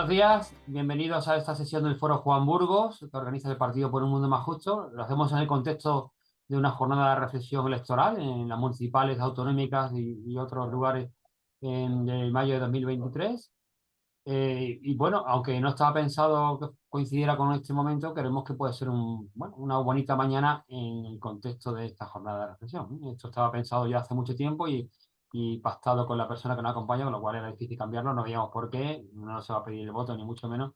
Buenos días, bienvenidos a esta sesión del Foro Juan Burgos, que organiza el Partido por un Mundo Más Justo. Lo hacemos en el contexto de una jornada de reflexión electoral en las municipales, autonómicas y otros lugares de mayo de 2023. Y bueno, aunque no estaba pensado que coincidiera con este momento, creemos que puede ser una bonita mañana en el contexto de esta jornada de reflexión. Esto estaba pensado ya hace mucho tiempo y pactado con la persona que nos acompaña, con lo cual era difícil cambiarlo, no veíamos por qué, no se va a pedir el voto ni mucho menos,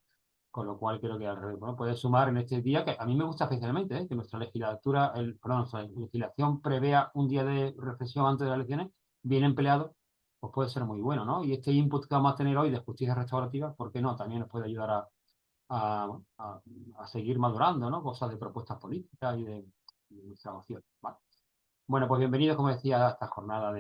con lo cual creo que al revés, bueno, puede sumar en este día, que a mí me gusta especialmente, que nuestra legislatura, nuestra legislación prevea un día de reflexión antes de las elecciones, bien empleado, pues puede ser muy bueno, ¿no? Y este input que vamos a tener hoy de justicia restaurativa, ¿por qué no? También nos puede ayudar a, a- a seguir madurando, ¿no? Cosas de propuestas políticas y de nuestra moción, ¿vale? Bueno, pues bienvenidos, como decía, a esta jornada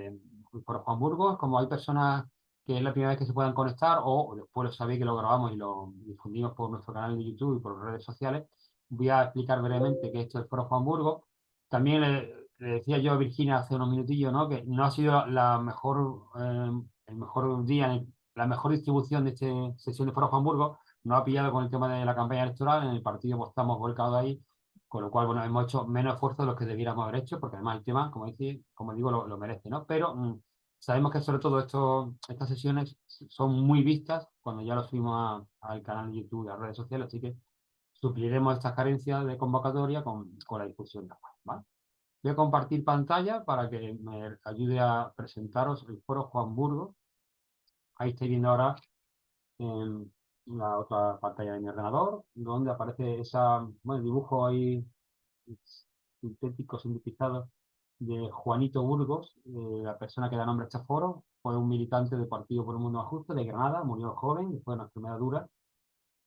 por Juan Burgos. Como hay personas que es la primera vez que se puedan conectar o después lo sabéis que lo grabamos y lo difundimos por nuestro canal de YouTube y por redes sociales, voy a explicar brevemente que esto es Foro Juan Burgos. También le decía yo a Virginia hace unos minutillos, ¿no? Que no ha sido el mejor día, la mejor distribución de esta sesión de Foro Juan Burgos. No ha pillado con el tema de la campaña electoral. En el partido pues, estamos volcados ahí, con lo cual, bueno, hemos hecho menos esfuerzo de los que debiéramos haber hecho, porque además el tema, como digo, lo merece, ¿no? Pero sabemos que sobre todo estas sesiones son muy vistas cuando ya lo subimos al canal de YouTube y a las redes sociales, así que supliremos estas carencias de convocatoria con la difusión de la web, ¿vale? Voy a compartir pantalla para que me ayude a presentaros el foro Juan Burgos. Ahí estáis viendo ahora en la otra pantalla de mi ordenador, donde aparece el dibujo ahí sintético, sintetizado de Juanito Burgos, la persona que da nombre a este foro. Fue un militante del Partido por un Mundo Más Justo de Granada, murió joven, después de una enfermedad dura,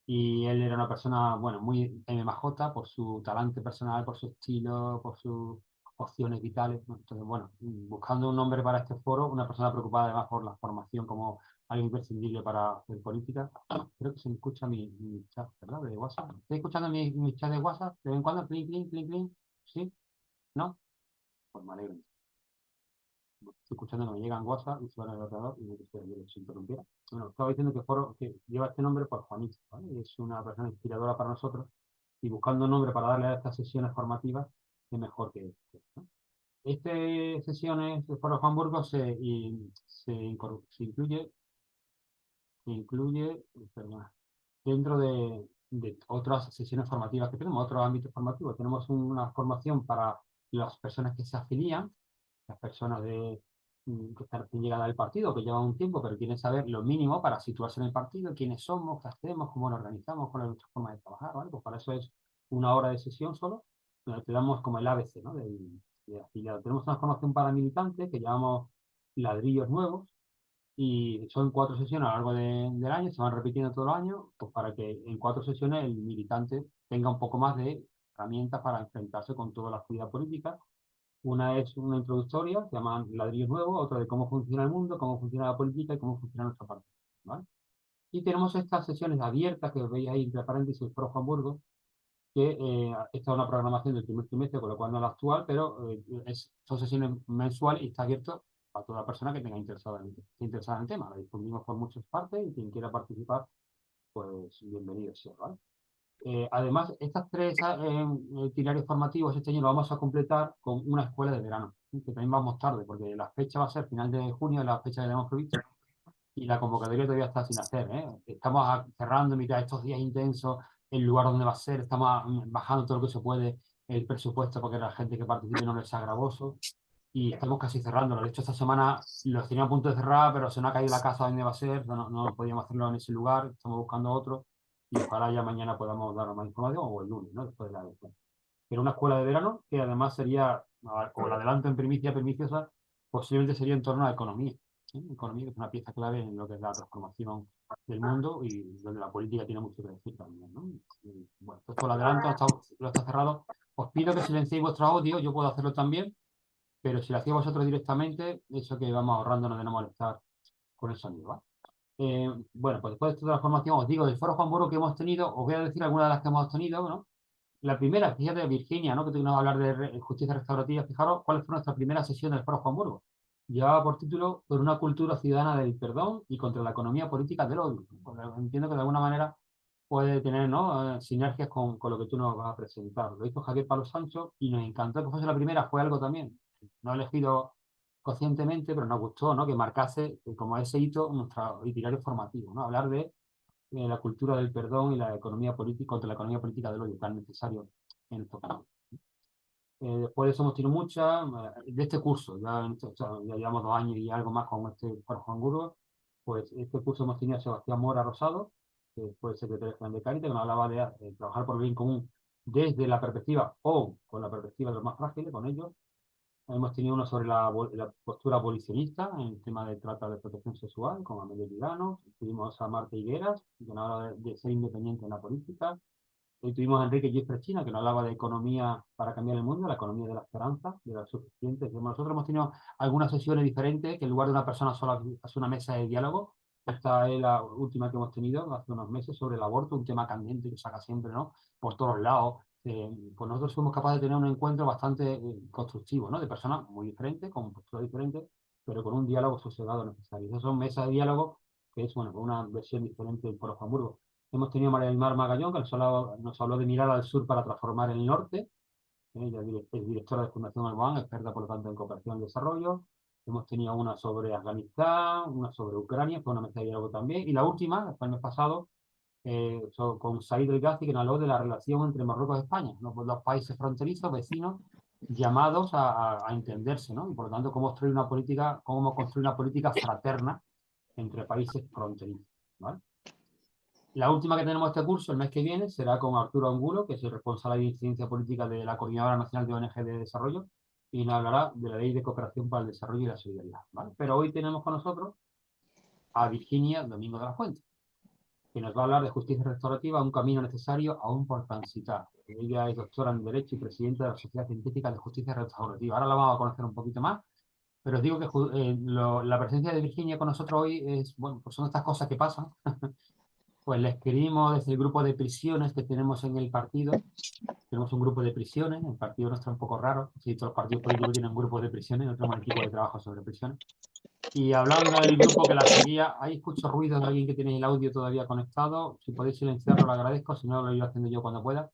y él era una persona, bueno, muy MMJ por su talante personal, por su estilo, por sus opciones vitales, ¿no? Entonces, bueno, buscando un nombre para este foro, una persona preocupada además por la formación como algo imprescindible para hacer política. Creo que se me escucha mi chat, ¿verdad? De WhatsApp. ¿Estoy escuchando mi chat de WhatsApp? ¿De vez en cuando? Clink, clink, clink, clink. ¿Sí? ¿No? Pues me alegro. Estoy escuchando que me llegan WhatsApp y suena el ordenador y me gustaría que se interrumpiera. Bueno, estaba diciendo que foro que lleva este nombre por Juanito, ¿vale? Es una persona inspiradora para nosotros y buscando un nombre para darle a estas sesiones formativas, es mejor que, ¿no? Este sesiones de Foro Juan Burgos se incluye, perdona, dentro de otras sesiones formativas que tenemos, otros ámbitos formativos. Tenemos una formación para las personas que se afilian, las personas que están recién llegadas al partido, que llevan un tiempo, pero quieren saber lo mínimo para situarse en el partido, quiénes somos, qué hacemos, cómo nos organizamos, cuál es nuestra forma de trabajar, ¿vale? Pues para eso es una hora de sesión solo, donde te damos como el ABC, ¿no? De afiliado. Tenemos una formación para militantes que llamamos ladrillos nuevos, y son 4 sesiones a lo largo del año, se van repitiendo todo el año, pues para que en 4 sesiones el militante tenga un poco más de herramientas para enfrentarse con toda la actividad política. Una es una introductoria, se llama Ladrillos Nuevos, otra de cómo funciona el mundo, cómo funciona la política y cómo funciona nuestra partido, ¿vale? Y tenemos estas sesiones abiertas que veis ahí entre paréntesis, el Foro Juan Burgos, que esta es una programación del primer trimestre, con lo cual no es la actual, pero son sesiones mensuales y está abierto a toda persona que esté interesada en el tema. La difundimos por muchas partes y quien quiera participar, pues bienvenido sea, ¿vale? Además, estas tres itinerarios formativos este año lo vamos a completar con una escuela de verano, que también vamos tarde, porque la fecha va a ser final de junio, la fecha que tenemos prevista, y la convocatoria todavía está sin hacer, ¿eh? Estamos cerrando mitad de estos días intensos, el lugar donde va a ser, estamos bajando todo lo que se puede el presupuesto porque la gente que participe no les sea gravoso y estamos casi cerrándolo. De hecho, esta semana los tenía a punto de cerrar, pero se nos ha caído la casa donde va a ser, no podíamos hacerlo en ese lugar, estamos buscando otro y ojalá ya mañana podamos dar más información o el lunes, ¿no? Después de la elección. Era una escuela de verano que además sería, o la adelanto en primicia perniciosa, posiblemente sería en torno a economía. ¿Sí? Economía que es una pieza clave en lo que es la transformación del mundo y donde la política tiene mucho que decir también, ¿no? Y, bueno, esto lo adelanto, lo está cerrado. Os pido que silenciéis vuestro audio, yo puedo hacerlo también, pero si lo hacéis vosotros directamente, eso que vamos ahorrándonos de no molestar con el sonido, ¿va? Bueno, pues después de toda la formación, os digo, del foro Juan Burgo que hemos tenido, os voy a decir algunas de las que hemos tenido, ¿no? La primera, fíjate, Virginia, ¿no? Que tuvimos que hablar de justicia restaurativa. Fijaros cuáles fueron nuestras primeras sesiones del Foro Juan Burgos. llevaba por título Por una cultura ciudadana del perdón y contra la economía política del odio. Porque entiendo que de alguna manera puede tener, ¿no? Sinergias con lo que tú nos vas a presentar. Lo hizo Javier Pablo Sancho y nos encantó que fuese la primera, fue algo también, no elegido conscientemente, pero nos gustó, ¿no? Que marcase como ese hito nuestro itinerario formativo, ¿no? Hablar de la cultura del perdón y la economía política contra la economía política del odio, tan necesario en estos casos. Después de eso hemos tenido muchas, de este curso, ya, o sea, ya llevamos 2 años y algo más con este por Juan Gurgo, pues este curso hemos tenido a Sebastián Mora Rosado, que fue el secretario general de Cáritas, que nos hablaba de trabajar por el bien común desde la perspectiva o con la perspectiva de los más frágiles, con ellos. Hemos tenido uno sobre la postura abolicionista en el tema de trata de protección sexual, con Amelio Ligano. Tuvimos a Marta Higueras, que nos hablaba de ser independiente en la política. Hoy tuvimos a Enrique Giffre China, que nos hablaba de economía para cambiar el mundo, la economía de la esperanza, de la suficiente. Nosotros hemos tenido algunas sesiones diferentes, que en lugar de una persona sola hace una mesa de diálogo. Esta es la última que hemos tenido hace unos meses sobre el aborto, un tema candente que saca siempre, ¿no? Por todos lados. Pues nosotros fuimos capaces de tener un encuentro bastante constructivo, ¿no? De personas muy diferentes, con posturas diferentes, pero con un diálogo sosegado necesario. Esas son mesas de diálogo, que es, bueno, una versión diferente del Foro Hamburgo. Hemos tenido a María del Mar Magallón, que nos habló de mirar al sur para transformar el norte. Ella es directora de Fundación Alban, experta por lo tanto en cooperación y desarrollo. Hemos tenido una sobre Afganistán, una sobre Ucrania, fue una mesa de diálogo también. Y la última, el mes pasado, con Said El Ghazi, que nos habló de la relación entre Marruecos y España, ¿no? Pues los países fronterizos, vecinos, llamados a entenderse, ¿no? Y por lo tanto, cómo construir una política fraterna entre países fronterizos, ¿vale? La última que tenemos este curso, el mes que viene, será con Arturo Angulo, que es el responsable de incidencia política de la Coordinadora Nacional de ONG de Desarrollo, y nos hablará de la Ley de Cooperación para el Desarrollo y la Solidaridad, ¿vale? Pero hoy tenemos con nosotros a Virginia Domingo de la Fuente, que nos va a hablar de justicia restaurativa, un camino necesario aún por transitar. Ella es doctora en Derecho y presidenta de la Sociedad Científica de Justicia Restaurativa. Ahora la vamos a conocer un poquito más, pero os digo que la presencia de Virginia con nosotros hoy es, bueno, pues son estas cosas que pasan. Pues le escribimos desde el grupo de prisiones que tenemos en el partido. Tenemos un grupo de prisiones, el partido nuestro es un poco raro, si todos los partidos políticos tienen un grupo de prisiones, nosotros tenemos un equipo de trabajo sobre prisiones. Y hablando del grupo que la seguía, ahí escucho ruidos de alguien que tiene el audio todavía conectado, si podéis silenciarlo lo agradezco, si no lo iré haciendo yo cuando pueda.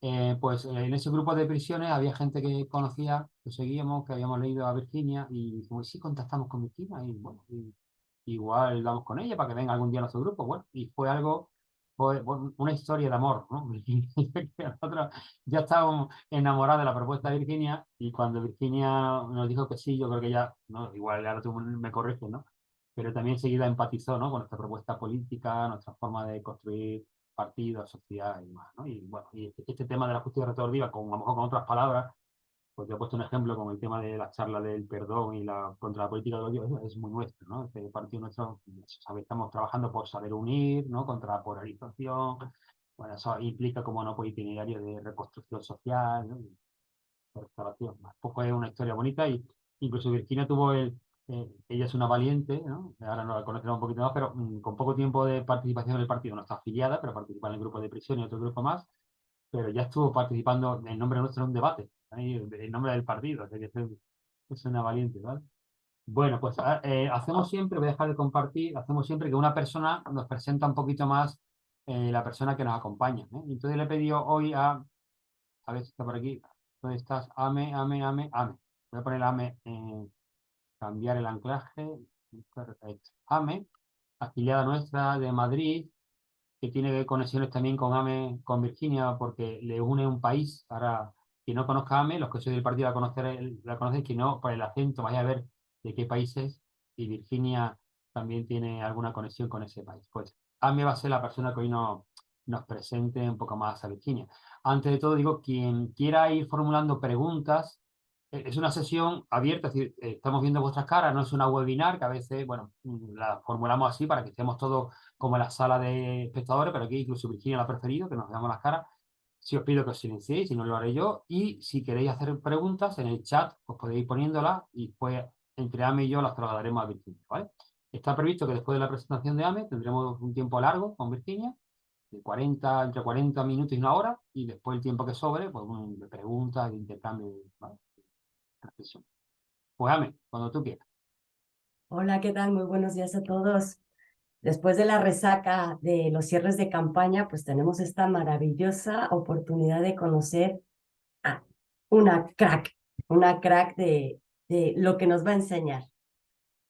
En ese grupo de prisiones había gente que conocía, que seguíamos, que habíamos leído a Virginia y como sí contactamos con Virginia y bueno, igual damos con ella para que venga algún día a nuestro grupo. Bueno, y fue bueno, una historia de amor, ¿no? Nosotros ya estábamos enamorados de la propuesta de Virginia y cuando Virginia nos dijo que sí, yo creo que ya, ¿no? Igual ahora tú me corriges, ¿no? Pero también enseguida empatizó, ¿no? Con nuestra propuesta política, nuestra forma de construir partidos, sociedad y más, ¿no? Y bueno, y este tema de la justicia restaurativa, con, a lo mejor con otras palabras, pues te he puesto un ejemplo con el tema de la charla del perdón y contra la política del odio, es muy nuestro, ¿no? Este partido nuestro, sabe, estamos trabajando por saber unir, ¿no? Contra la polarización. Bueno, eso implica como no, pues, itinerario de reconstrucción social, ¿no? De restauración. Pues fue una historia bonita y incluso Virginia ella es una valiente, ¿no? Ahora no la conoceremos un poquito más, pero con poco tiempo de participación en el partido, no está afiliada, pero participa en el grupo de prisión y otro grupo más, pero ya estuvo participando en nombre nuestro en un debate, ahí, en nombre del partido, o sea que es una valiente, ¿vale? Bueno, pues hacemos siempre, voy a dejar de compartir, hacemos siempre que una persona nos presenta un poquito más la persona que nos acompaña, ¿eh? Entonces le he pedido hoy a ver si está por aquí, ¿dónde estás? Ame. Voy a poner Ame, cambiar el anclaje, perfecto. Ame, afiliada nuestra de Madrid, que tiene conexiones también con AME, con Virginia, porque le une un país. Ahora, quien no conozca AME, los que soy del partido la conocen, que no, por el acento, vaya a ver de qué país es, y Virginia también tiene alguna conexión con ese país. Pues AME va a ser la persona que hoy nos presente un poco más a Virginia. Antes de todo, digo, quien quiera ir formulando preguntas, es una sesión abierta, es decir, estamos viendo vuestras caras, no es una webinar, que a veces, bueno, la formulamos así para que estemos todos como en la sala de espectadores, pero aquí incluso Virginia la ha preferido, que nos veamos las caras. Si os pido que os silenciéis, si no lo haré yo, y si queréis hacer preguntas en el chat, os podéis ir poniéndolas y pues entre Ame y yo las trasladaremos a Virginia, ¿vale? Está previsto que después de la presentación de Ame tendremos un tiempo largo con Virginia, de 40, entre 40 minutos y una hora, y después el tiempo que sobre, pues de preguntas, de intercambio, ¿vale? Reflexión. Pues Ame, cuando tú quieras. Hola, ¿qué tal? Muy buenos días a todos. Después de la resaca de los cierres de campaña, pues tenemos esta maravillosa oportunidad de conocer a una crack, una crack de lo que nos va a enseñar,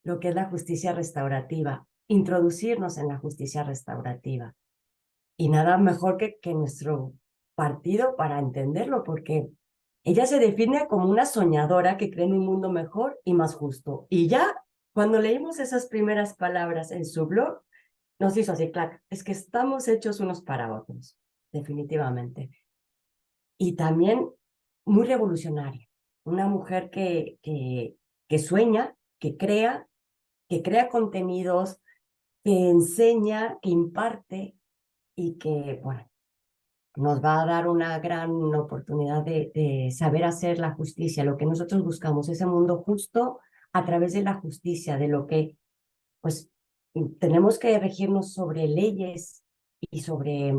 lo que es la justicia restaurativa, introducirnos en la justicia restaurativa. Y nada mejor que nuestro partido para entenderlo, porque ella se define como una soñadora que cree en un mundo mejor y más justo. Y ya cuando leímos esas primeras palabras en su blog, nos hizo así, clac, es que estamos hechos unos para otros, definitivamente. Y también muy revolucionaria, una mujer que sueña, que crea contenidos, que enseña, que imparte y que, bueno, nos va a dar una gran oportunidad de saber hacer la justicia, lo que nosotros buscamos, ese mundo justo a través de la justicia, de lo que, pues, tenemos que regirnos sobre leyes y sobre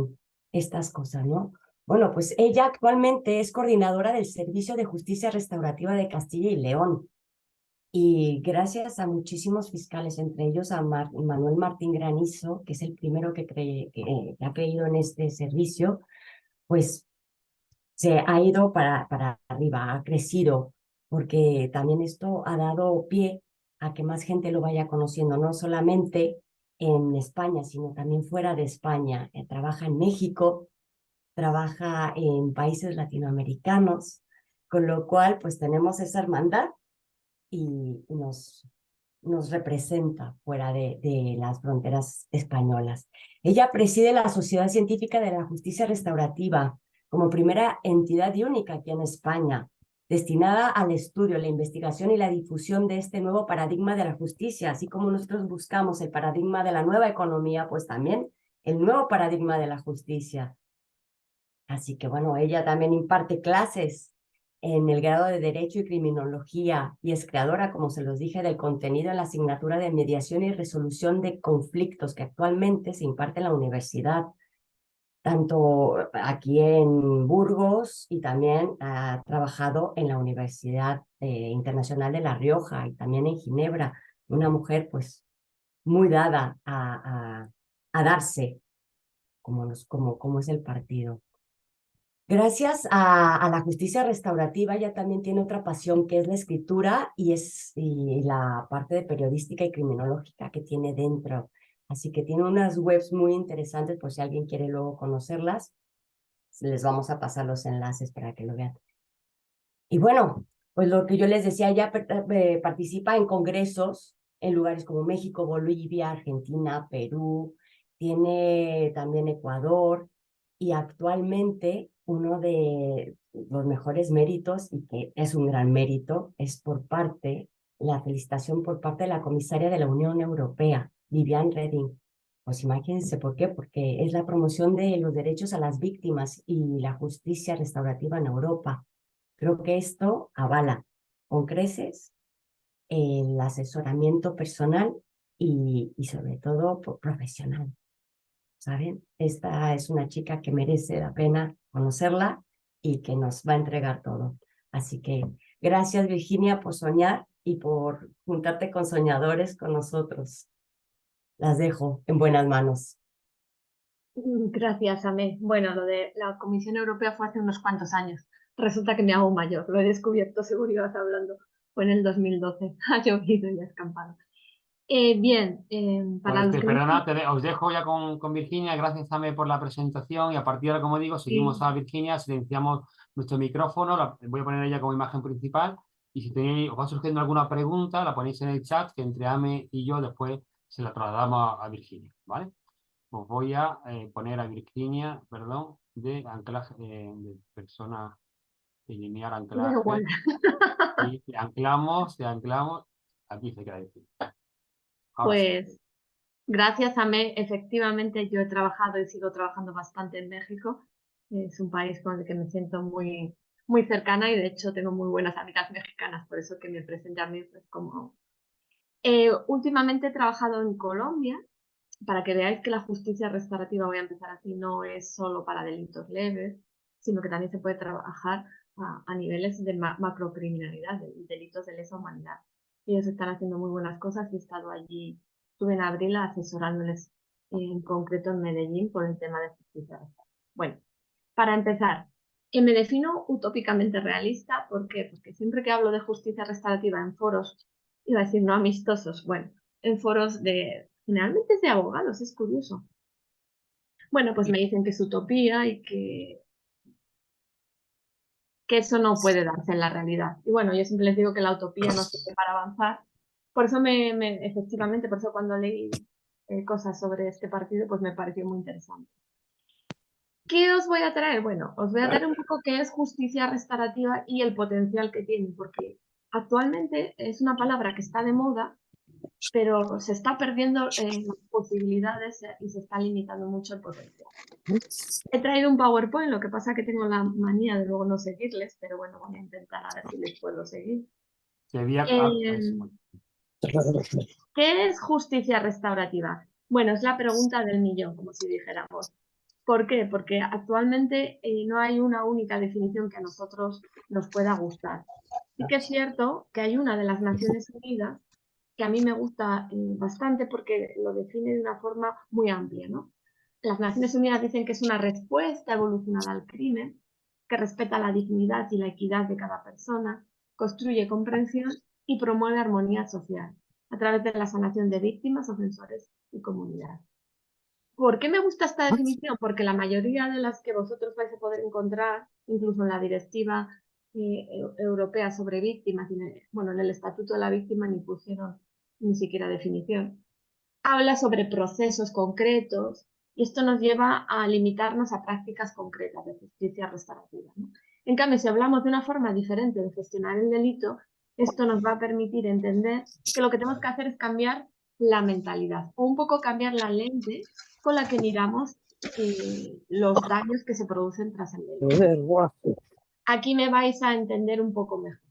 estas cosas, ¿no? Bueno, pues ella actualmente es coordinadora del Servicio de Justicia Restaurativa de Castilla y León. Y gracias a muchísimos fiscales, entre ellos a Manuel Martín Granizo, que es el primero que ha creído en este servicio, pues se ha ido para arriba, ha crecido, porque también esto ha dado pie a que más gente lo vaya conociendo, no solamente en España, sino también fuera de España. Trabaja en México, trabaja en países latinoamericanos, con lo cual pues tenemos esa hermandad y nos representa fuera de las fronteras españolas. Ella preside la Sociedad Científica de la Justicia Restaurativa como primera entidad y única aquí en España, destinada al estudio, la investigación y la difusión de este nuevo paradigma de la justicia, así como nosotros buscamos el paradigma de la nueva economía, pues también el nuevo paradigma de la justicia. Así que bueno, ella también imparte clases en el grado de Derecho y Criminología y es creadora, como se los dije, del contenido en la asignatura de Mediación y Resolución de Conflictos que actualmente se imparte en la universidad, tanto aquí en Burgos y también ha trabajado en la Universidad Internacional de La Rioja y también en Ginebra. Una mujer pues muy dada a darse como es el partido. Gracias a la justicia restaurativa, ella también tiene otra pasión que es la escritura y la parte de periodística y criminológica que tiene dentro. Así que tiene unas webs muy interesantes por si alguien quiere luego conocerlas. Les vamos a pasar los enlaces para que lo vean. Y bueno, pues lo que yo les decía, ella participa en congresos en lugares como México, Bolivia, Argentina, Perú, tiene también Ecuador y actualmente uno de los mejores méritos, y que es un gran mérito, es la felicitación por parte de la comisaria de la Unión Europea, Viviane Reding. Pues imagínense por qué, porque es la promoción de los derechos a las víctimas y la justicia restaurativa en Europa. Creo que esto avala con creces el asesoramiento personal y sobre todo profesional, ¿saben? Esta es una chica que merece la pena conocerla y que nos va a entregar todo. Así que gracias, Virginia, por soñar y por juntarte con soñadores con nosotros. Las dejo en buenas manos. Gracias, Amé. Bueno, lo de la Comisión Europea fue hace unos cuantos años. Resulta que me hago mayor. Lo he descubierto, seguro ibas hablando. Fue en el 2012. Ha llovido y ha escampado. Bien, para Pues los que no... perdona, os dejo ya con Virginia. Gracias, Ame, por la presentación. Y a partir de ahora, como digo, seguimos Sí, a Virginia, silenciamos nuestro micrófono, voy a poner ella como imagen principal. Y si tenéis, os va surgiendo alguna pregunta, la ponéis en el chat, que entre Ame y yo después se la trasladamos a Virginia, ¿vale? Os voy a poner a Virginia, perdón, de anclaje, de persona, eliminar da igual. anclaje. Y anclamos, aquí se queda decir. Ahora sí. Pues gracias, Amé. Efectivamente, yo he trabajado y sigo trabajando bastante en México. Es un país con el que me siento muy, muy cercana y de hecho tengo muy buenas amigas mexicanas, por eso que me presenté a mí es como... últimamente he trabajado en Colombia, para que veáis que la justicia restaurativa, voy a empezar así, no es solo para delitos leves. sino que también se puede trabajar a niveles de macrocriminalidad, de delitos de lesa humanidad. Ellos están haciendo muy buenas cosas y he estado allí, estuve en abril asesorándoles en concreto en Medellín por el tema de justicia. Bueno, para empezar, me defino utópicamente realista. ¿Por qué? Porque siempre que hablo de justicia restaurativa en foros, iba a decir no amistosos, bueno, en foros generalmente es de abogados, es curioso. Bueno, pues me dicen que es utopía y que eso no puede darse en la realidad. Y bueno, yo siempre les digo que la utopía no sirve para avanzar. Por eso efectivamente, por eso cuando leí cosas sobre este partido, pues me pareció muy interesante. ¿Qué os voy a traer? Bueno, os voy a traer un poco qué es justicia restaurativa y el potencial que tiene, porque actualmente es una palabra que está de moda, pero se está perdiendo las posibilidades y se está limitando mucho el potencial. He traído un PowerPoint, lo que pasa es que tengo la manía de luego no seguirles, pero bueno, voy a intentar a ver si les puedo seguir. ¿Qué es justicia restaurativa? Bueno, es la pregunta del millón, como si dijéramos. ¿Por qué? Porque actualmente no hay una única definición que a nosotros nos pueda gustar. Sí que es cierto que hay una de las Naciones Unidas que a mí me gusta bastante porque lo define de una forma muy amplia, ¿no? Las Naciones Unidas dicen que es una respuesta evolucionada al crimen, que respeta la dignidad y la equidad de cada persona, construye comprensión y promueve armonía social a través de la sanación de víctimas, ofensores y comunidad. ¿Por qué me gusta esta definición? Porque la mayoría de las que vosotros vais a poder encontrar, incluso en la Directiva Europea sobre Víctimas, bueno, en el Estatuto de la Víctima ni pusieron ni siquiera definición, habla sobre procesos concretos y esto nos lleva a limitarnos a prácticas concretas de justicia restaurativa, ¿no? En cambio, si hablamos de una forma diferente de gestionar el delito, esto nos va a permitir entender que lo que tenemos que hacer es cambiar la mentalidad o un poco cambiar la lente con la que miramos los daños que se producen tras el delito. Aquí me vais a entender un poco mejor.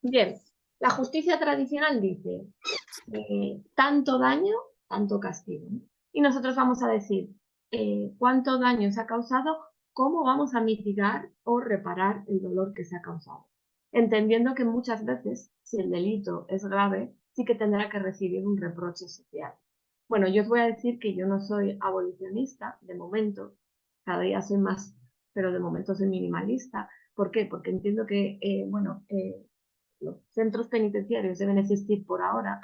Bien, la justicia tradicional dice tanto daño, tanto castigo, ¿no? Y nosotros vamos a decir cuánto daño se ha causado, cómo vamos a mitigar o reparar el dolor que se ha causado. Entendiendo que muchas veces, si el delito es grave, sí que tendrá que recibir un reproche social. Bueno, yo os voy a decir que yo no soy abolicionista, de momento, cada día soy más, pero de momento soy minimalista. ¿Por qué? Porque entiendo que, los centros penitenciarios deben existir por ahora,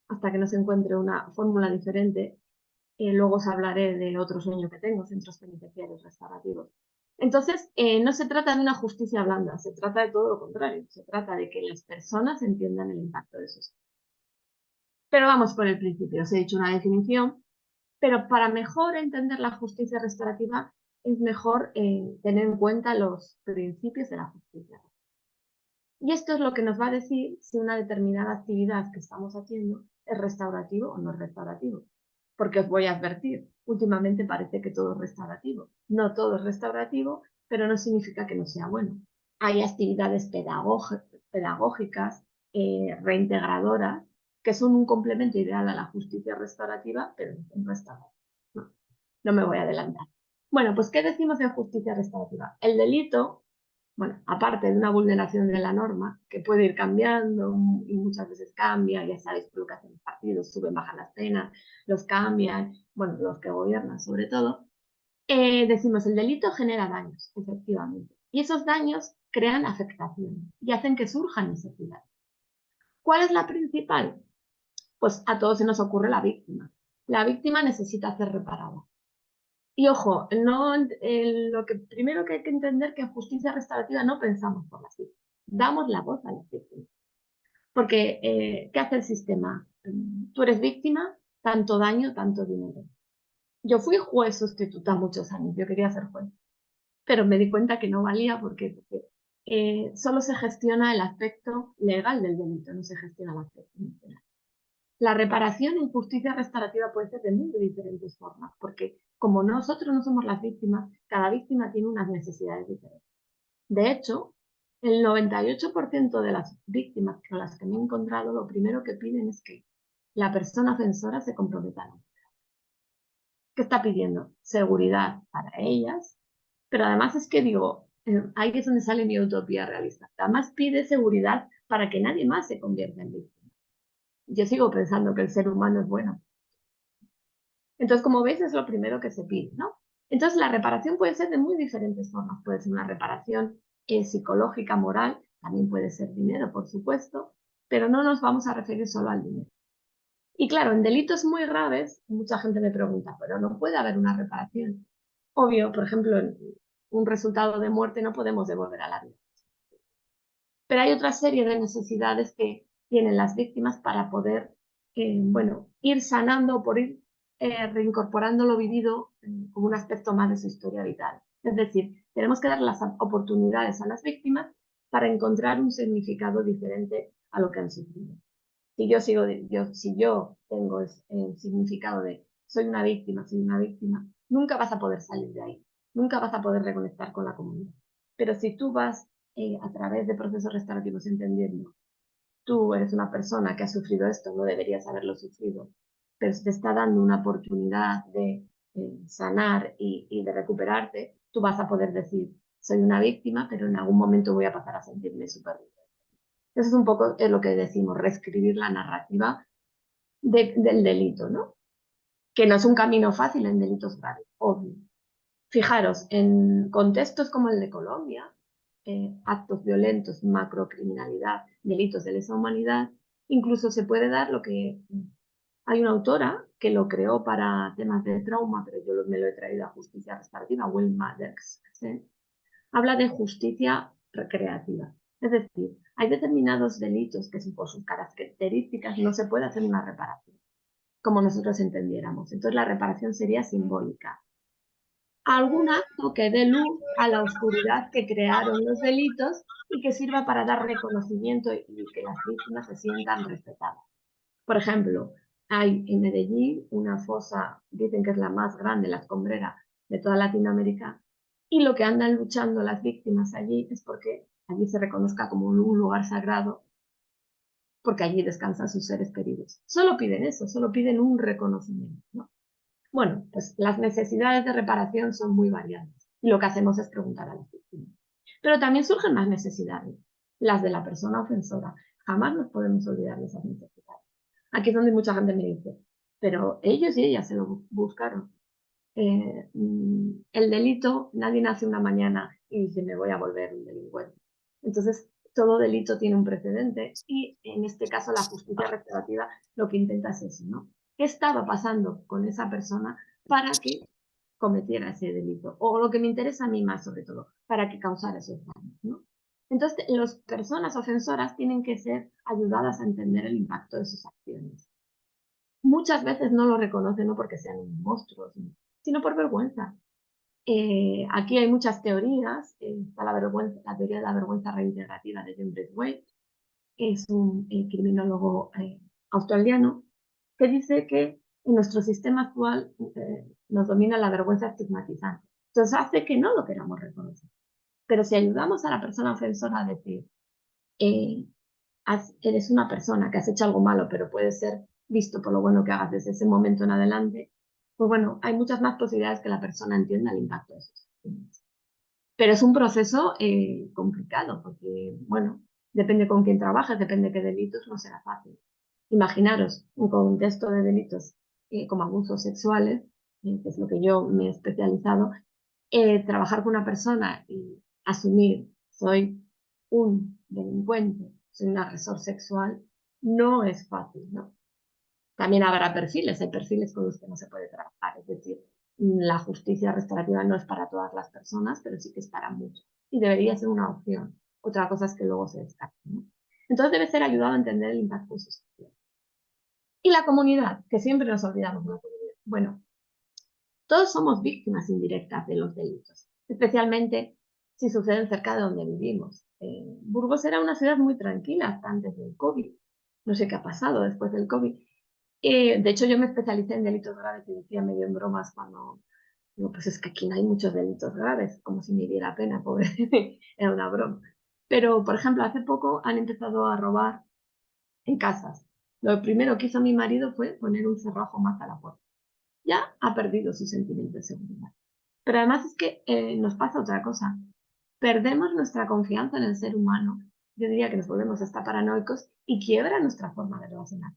hasta que no se encuentre una fórmula diferente. Luego os hablaré de otro sueño que tengo, centros penitenciarios restaurativos. Entonces, no se trata de una justicia blanda, se trata de todo lo contrario, se trata de que las personas entiendan el impacto de sus. Pero vamos por el principio, os he dicho una definición, pero para mejor entender la justicia restaurativa es mejor tener en cuenta los principios de la justicia. Y esto es lo que nos va a decir si una determinada actividad que estamos haciendo es restaurativo o no es restaurativo. Porque os voy a advertir, últimamente parece que todo es restaurativo. No todo es restaurativo, pero no significa que no sea bueno. Hay actividades pedagógicas, reintegradoras, que son un complemento ideal a la justicia restaurativa, pero no son restaurativas. No me voy a adelantar. Bueno, pues ¿qué decimos en justicia restaurativa? El delito, bueno, aparte de una vulneración de la norma, que puede ir cambiando y muchas veces cambia, ya sabéis por lo que hacen los partidos, suben, bajan las penas, los cambian, bueno, los que gobiernan sobre todo, decimos el delito genera daños, efectivamente, y esos daños crean afectación y hacen que surjan necesidades. ¿Cuál es la principal? Pues a todos se nos ocurre la víctima. La víctima necesita ser reparada. Y ojo, lo que primero que hay que entender que en justicia restaurativa no pensamos por las víctimas, damos la voz a las víctimas. Porque, ¿qué hace el sistema? Tú eres víctima, tanto daño, tanto dinero. Yo fui juez sustituta muchos años, yo quería ser juez, pero me di cuenta que no valía porque solo se gestiona el aspecto legal del delito, no se gestiona el aspecto emocional. La reparación en justicia restaurativa puede ser de muy diferentes formas, porque como nosotros no somos las víctimas, cada víctima tiene unas necesidades diferentes. De hecho, el 98% de las víctimas con las que me he encontrado, lo primero que piden es que la persona ofensora se comprometa a no. ¿Qué está pidiendo? Seguridad para ellas, Pero además es que digo, ahí es donde sale mi utopía realista. Además pide seguridad para que nadie más se convierta en víctima. Yo sigo pensando que el ser humano es bueno. Entonces, como veis, es lo primero que se pide, ¿no? Entonces, la reparación puede ser de muy diferentes formas. Puede ser una reparación psicológica, moral, también puede ser dinero, por supuesto, pero no nos vamos a referir solo al dinero. Y claro, en delitos muy graves, mucha gente me pregunta, pero no puede haber una reparación. Obvio, por ejemplo, en un resultado de muerte no podemos devolver a la vida. Pero hay otra serie de necesidades que tienen las víctimas para poder, bueno, ir sanando, por ir reincorporando lo vivido como un aspecto más de su historia vital. Es decir, tenemos que dar las oportunidades a las víctimas para encontrar un significado diferente a lo que han sufrido. Si yo tengo el significado de soy una víctima, nunca vas a poder salir de ahí, nunca vas a poder reconectar con la comunidad. Pero si tú vas a través de procesos restaurativos entendiendo, tú eres una persona que ha sufrido esto, no deberías haberlo sufrido, pero te está dando una oportunidad de sanar y de recuperarte, tú vas a poder decir, soy una víctima, pero en algún momento voy a pasar a sentirme superviviente. Eso es un poco lo que decimos, reescribir la narrativa del delito, ¿no? Que no es un camino fácil en delitos graves, obvio. Fijaros, en contextos como el de Colombia, actos violentos, macrocriminalidad, delitos de lesa humanidad, incluso se puede dar lo que hay una autora que lo creó para temas de trauma, pero yo me lo he traído a justicia restaurativa, Wilma Derksen, habla de justicia recreativa. Es decir, hay determinados delitos que por sus características no se puede hacer una reparación, como nosotros entendiéramos. Entonces la reparación sería simbólica. Algún acto que dé luz a la oscuridad que crearon los delitos y que sirva para dar reconocimiento y que las víctimas se sientan respetadas. Por ejemplo, hay en Medellín una fosa, dicen que es la más grande, la escombrera de toda Latinoamérica, y lo que andan luchando las víctimas allí es porque allí se reconozca como un lugar sagrado, porque allí descansan sus seres queridos. Solo piden eso, solo piden un reconocimiento, ¿no? Bueno, pues las necesidades de reparación son muy variadas y lo que hacemos es preguntar a las víctimas. Pero también surgen más necesidades, las de la persona ofensora. Jamás nos podemos olvidar de esas necesidades. Aquí es donde mucha gente me dice, pero ellos y ellas se lo buscaron. El delito, nadie nace una mañana y dice me voy a volver un delincuente. Entonces, todo delito tiene un precedente y en este caso la justicia restaurativa lo que intenta es eso, ¿no? ¿Qué estaba pasando con esa persona para que cometiera ese delito? O lo que me interesa a mí más sobre todo, para que causara esos daños, ¿no? Entonces, las personas ofensoras tienen que ser ayudadas a entender el impacto de sus acciones. Muchas veces no lo reconocen no porque sean monstruos, sino por vergüenza. Aquí hay muchas teorías. Está la teoría de la vergüenza reintegrativa de John Braithwaite, es un criminólogo australiano, que dice que en nuestro sistema actual nos domina la vergüenza estigmatizante. Entonces hace que no lo queramos reconocer. Pero si ayudamos a la persona ofensora a decir, eh, eres una persona que has hecho algo malo, pero puede ser visto por lo bueno que hagas desde ese momento en adelante, pues bueno, hay muchas más posibilidades que la persona entienda el impacto de sus acciones. Pero es un proceso complicado, porque, bueno, depende con quién trabajes, depende de qué delitos, no será fácil. Imaginaros un contexto de delitos como abusos sexuales, que es lo que yo me he especializado, trabajar con una persona y asumir soy un delincuente, soy un agresor sexual, no es fácil, ¿no? También habrá perfiles, hay perfiles con los que no se puede trabajar, es decir, la justicia restaurativa no es para todas las personas, pero sí que es para muchos y debería ser una opción. Otra cosa es que luego se descarte, ¿no? Entonces debe ser ayudado a entender el impacto de sus acciones. Y la comunidad, que siempre nos olvidamos de la comunidad. Bueno, todos somos víctimas indirectas de los delitos, especialmente si suceden cerca de donde vivimos. Burgos era una ciudad muy tranquila hasta antes del COVID. No sé qué ha pasado después del COVID. De hecho, yo me especialicé en delitos graves y decía medio en bromas cuando digo, pues es que aquí no hay muchos delitos graves, como si me diera pena, pobre, era una broma. Pero, por ejemplo, hace poco han empezado a robar en casas. Lo primero que hizo mi marido fue poner un cerrojo más a la puerta. Ya ha perdido su sentimiento de seguridad. Pero además es que nos pasa otra cosa. Perdemos nuestra confianza en el ser humano. Yo diría que nos volvemos hasta paranoicos y quiebra nuestra forma de relacionar.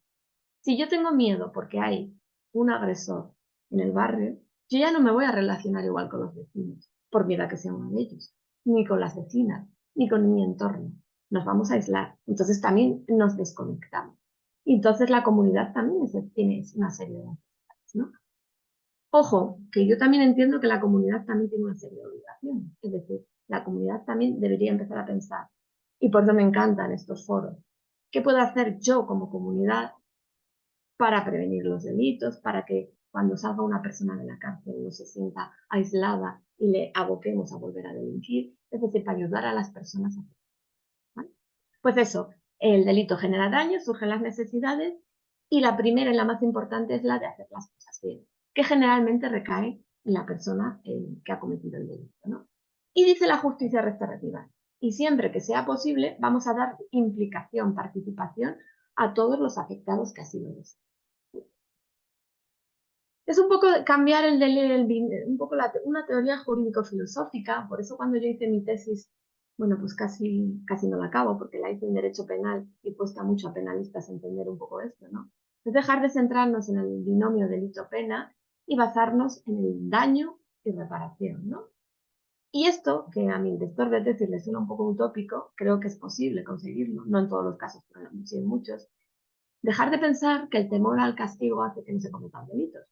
Si yo tengo miedo porque hay un agresor en el barrio, yo ya no me voy a relacionar igual con los vecinos, por miedo a que sea uno de ellos, ni con las vecinas, ni con mi entorno. Nos vamos a aislar. Entonces también nos desconectamos. Y entonces la comunidad también tiene una serie de necesidades, ¿no? Ojo, que yo también entiendo que la comunidad también tiene una serie de obligaciones. Es decir, la comunidad también debería empezar a pensar, y por eso me encantan estos foros, ¿qué puedo hacer yo como comunidad para prevenir los delitos, para que cuando salga una persona de la cárcel no se sienta aislada y le aboquemos a volver a delinquir? Es decir, para ayudar a las personas a hacer, ¿vale? Pues eso, el delito genera daño, surgen las necesidades y la primera y la más importante es la de hacer las cosas bien, que generalmente recae en la persona que ha cometido el delito, ¿no? Y dice la justicia restaurativa, y siempre que sea posible vamos a dar implicación, participación a todos los afectados que así lo deseen. Es un poco cambiar un poco una teoría jurídico-filosófica, por eso cuando yo hice mi tesis, bueno, pues casi no la acabo, porque la hice en Derecho Penal y cuesta mucho a penalistas entender un poco esto, ¿no? Es dejar de centrarnos en el binomio delito-pena y basarnos en el daño y reparación, ¿no? Y esto, que a mi director de tesis le suena un poco utópico, creo que es posible conseguirlo, no en todos los casos, pero sí en muchos. Dejar de pensar que el temor al castigo hace que no se cometan delitos,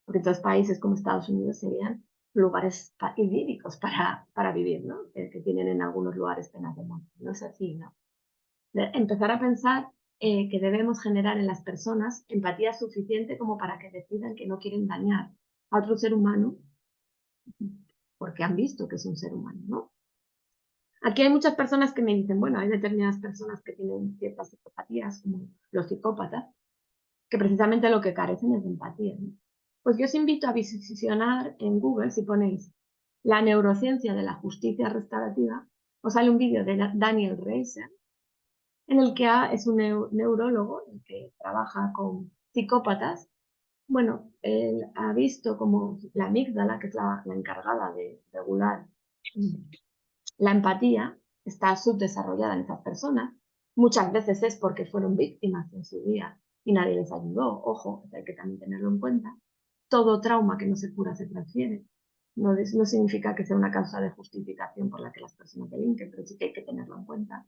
porque entonces países como Estados Unidos serían lugares idílicos para vivir, ¿no? Que tienen en algunos lugares penas de muerte. No es así, ¿no? Empezar a pensar que debemos generar en las personas empatía suficiente como para que decidan que no quieren dañar a otro ser humano porque han visto que es un ser humano, ¿no? Aquí hay muchas personas que me dicen, bueno, hay determinadas personas que tienen ciertas psicopatías, como los psicópatas, que precisamente lo que carecen es de empatía, ¿no? Pues yo os invito a visionar en Google, si ponéis la neurociencia de la justicia restaurativa, os sale un vídeo de Daniel Reiser, en el que es un neurólogo el que trabaja con psicópatas. Bueno, él ha visto como la amígdala, que es la encargada de regular la empatía, está subdesarrollada en esas personas. Muchas veces es porque fueron víctimas en su día y nadie les ayudó. Ojo, hay que también tenerlo en cuenta. Todo trauma que no se cura se transfiere. No significa que sea una causa de justificación por la que las personas delinquen, pero sí que hay que tenerlo en cuenta.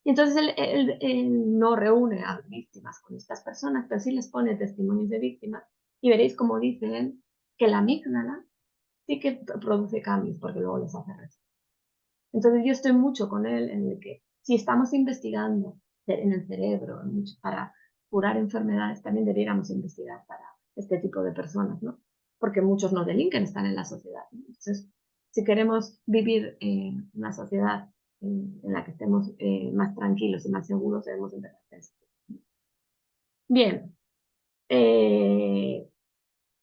Y entonces él no reúne a víctimas con estas personas, pero sí les pone testimonios de víctimas y veréis como dicen que la amígdala sí que produce cambios porque luego les hace resistir. Entonces yo estoy mucho con él en el que si estamos investigando en el cerebro para curar enfermedades, también debiéramos investigar para este tipo de personas, ¿no? Porque muchos no delinquen, están en la sociedad, ¿no? Entonces, si queremos vivir en una sociedad en la que estemos más tranquilos y más seguros, debemos empezar a esto. Bien,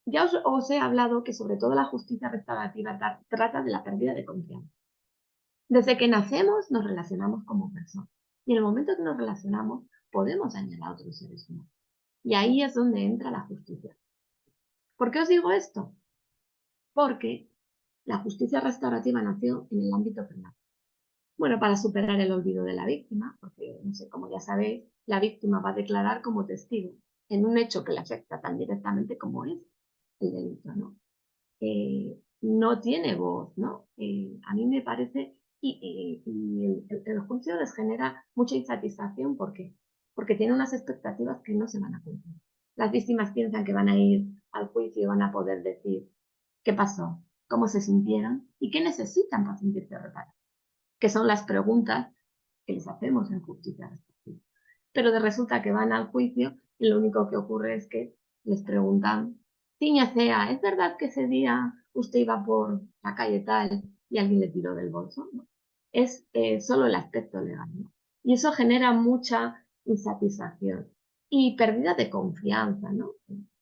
ya os he hablado que sobre todo la justicia restaurativa trata de la pérdida de confianza. Desde que nacemos nos relacionamos como personas y en el momento que nos relacionamos podemos dañar a otros seres humanos. Y ahí es donde entra la justicia. ¿Por qué os digo esto? Porque la justicia restaurativa nació en el ámbito penal. Bueno, para superar el olvido de la víctima, porque, no sé, como ya sabéis, la víctima va a declarar como testigo en un hecho que le afecta tan directamente como es el delito, ¿no? No tiene voz, ¿no? A mí me parece, y el juicio les genera mucha insatisfacción porque tiene unas expectativas que no se van a cumplir. Las víctimas piensan que van a ir al juicio y van a poder decir qué pasó, cómo se sintieron y qué necesitan para sentirse reparados, que son las preguntas que les hacemos en justicia restaurativa. Pero resulta que van al juicio y lo único que ocurre es que les preguntan, Tiña Cea, ¿es verdad que ese día usted iba por la calle tal y alguien le tiró del bolso? ¿No? Es solo el aspecto legal, ¿no? Y eso genera mucha insatisfacción y pérdida de confianza, ¿no?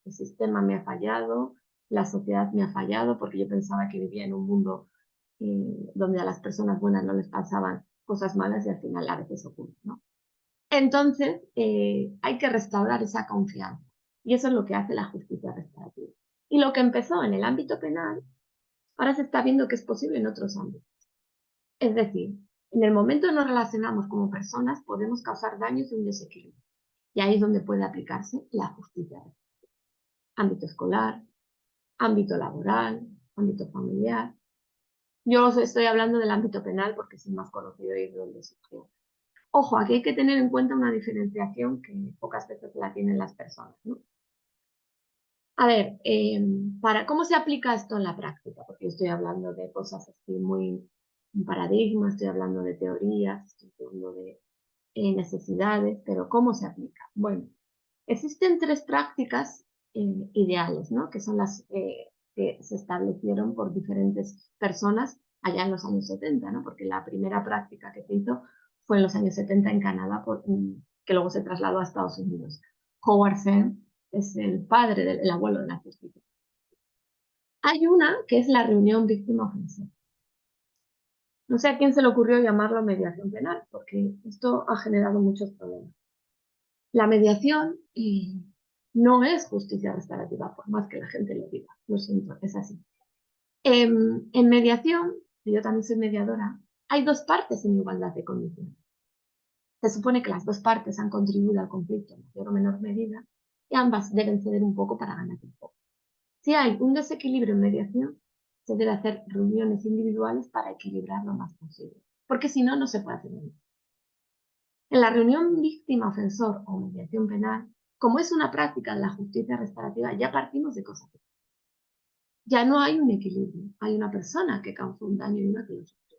El sistema me ha fallado, la sociedad me ha fallado porque yo pensaba que vivía en un mundo donde a las personas buenas no les pasaban cosas malas y al final a veces ocurre, ¿no? Entonces, hay que restaurar esa confianza. Y eso es lo que hace la justicia restaurativa. Y lo que empezó en el ámbito penal Ahora se está viendo que es posible en otros ámbitos. Es decir, en el momento que nos relacionamos como personas, podemos causar daños y un desequilibrio. Y ahí es donde puede aplicarse la justicia. Ámbito escolar, ámbito laboral, ámbito familiar. Yo os estoy hablando del ámbito penal porque es el más conocido y es donde surgió. Ojo, aquí hay que tener en cuenta una diferenciación que pocas veces la tienen las personas, ¿no? A ver, ¿cómo se aplica esto en la práctica? Porque yo estoy hablando de cosas así muy un paradigma, estoy hablando de teorías, estoy hablando de necesidades, pero ¿cómo se aplica? Bueno, existen tres prácticas ideales, ¿no? Que son las que se establecieron por diferentes personas allá en los años 70, ¿no? Porque la primera práctica que se hizo fue en los años 70 en Canadá, que luego se trasladó a Estados Unidos. Howard Zinn es el padre, el abuelo de la justicia. Hay una que es la reunión víctima-ofensor. No sé a quién se le ocurrió llamarlo mediación penal, porque esto ha generado muchos problemas. La mediación no es justicia restaurativa, por más que la gente lo diga. Lo siento, es así. En mediación, y yo también soy mediadora, hay dos partes en igualdad de condiciones. Se supone que las dos partes han contribuido al conflicto en mayor o menor medida y ambas deben ceder un poco para ganar un poco. Si hay un desequilibrio en mediación, se debe hacer reuniones individuales para equilibrar lo más posible, porque si no, no se puede hacer nada. En la reunión víctima-ofensor o mediación penal, como es una práctica de la justicia restaurativa, ya partimos de cosas. Ya no hay un equilibrio, hay una persona que causó un daño y una que lo sufrió.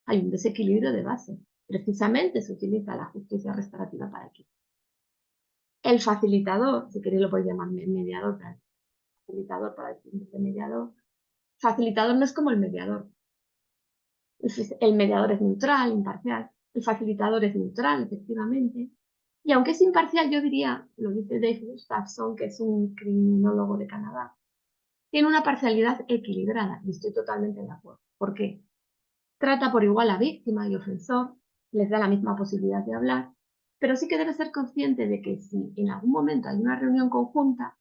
Hay un desequilibrio de base. Precisamente se utiliza la justicia restaurativa para equilibrar. El facilitador, si queréis lo podéis llamar mediador, facilitador para el mediador. Facilitador no es como el mediador. El mediador es neutral, imparcial. El facilitador es neutral, efectivamente. Y aunque es imparcial, yo diría, lo dice Dave Gustafson, que es un criminólogo de Canadá, tiene una parcialidad equilibrada, y estoy totalmente de acuerdo. ¿Por qué? Trata por igual a víctima y ofensor, les da la misma posibilidad de hablar, pero sí que debe ser consciente de que si en algún momento hay una reunión conjunta,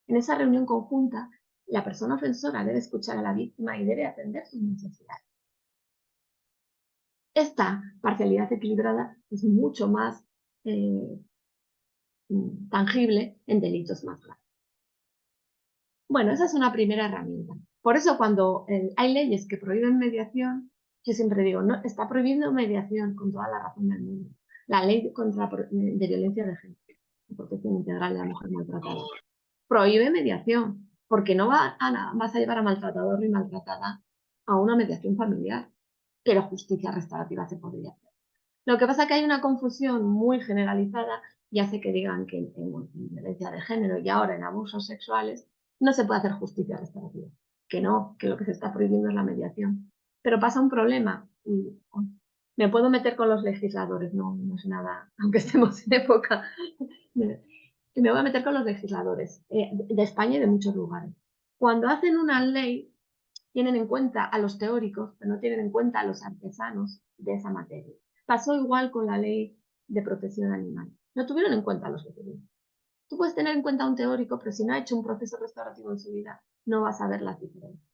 en esa reunión conjunta, la persona ofensora debe escuchar a la víctima y debe atender sus necesidades. Esta parcialidad equilibrada es mucho más tangible en delitos más graves. Bueno, esa es una primera herramienta. Por eso cuando hay leyes que prohíben mediación, yo siempre digo, no, está prohibiendo mediación con toda la razón del mundo. La ley de violencia de género, protección integral de la mujer maltratada, prohíbe mediación, porque no vas a llevar a maltratador ni maltratada a una mediación familiar, pero justicia restaurativa se podría hacer. Lo que pasa es que hay una confusión muy generalizada y hace que digan que en violencia de género y ahora en abusos sexuales no se puede hacer justicia restaurativa. Que no, que lo que se está prohibiendo es la mediación. Pero pasa un problema y me puedo meter con los legisladores, no es nada, aunque estemos en época. Me voy a meter con los legisladores de España y de muchos lugares. Cuando hacen una ley, tienen en cuenta a los teóricos, pero no tienen en cuenta a los artesanos de esa materia. Pasó igual con la ley de protección animal. No tuvieron en cuenta a los veterinarios. Tú puedes tener en cuenta a un teórico, pero si no ha hecho un proceso restaurativo en su vida, no vas a ver las diferencias.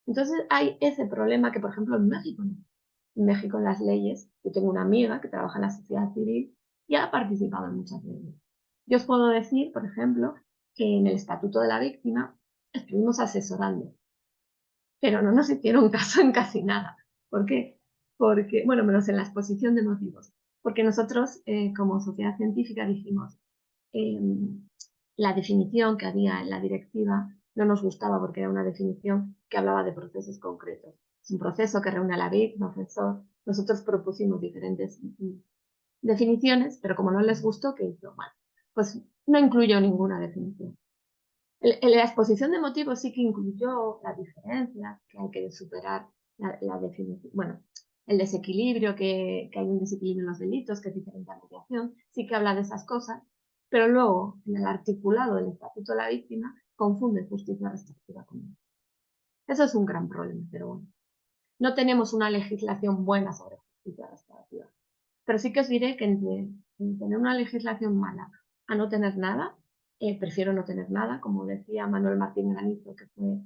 Entonces hay ese problema que, por ejemplo, en México no. En México, en las leyes, yo tengo una amiga que trabaja en la sociedad civil y ha participado en muchas leyes. Yo os puedo decir, por ejemplo, que en el Estatuto de la Víctima estuvimos asesorando, pero no nos hicieron caso en casi nada. ¿Por qué? Porque, bueno, menos en la exposición de motivos. Porque nosotros, como sociedad científica, dijimos, la definición que había en la directiva no nos gustaba porque era una definición que hablaba de procesos concretos. Es un proceso que reúne a la víctima, ofensor. Nosotros propusimos diferentes definiciones, pero como no les gustó, ¿qué hizo? Bueno, pues no incluyó ninguna definición. La exposición de motivos sí que incluyó la diferencia, que hay que superar la definición, bueno, el desequilibrio, que hay un desequilibrio en los delitos, que es diferente a mediación, sí que habla de esas cosas, pero luego en el articulado del Estatuto de la Víctima confunde justicia restaurativa con eso. Eso es un gran problema, pero bueno. No tenemos una legislación buena sobre justicia restaurativa. Pero sí que os diré que entre tener una legislación mala a no tener nada, prefiero no tener nada, como decía Manuel Martín Granizo, que fue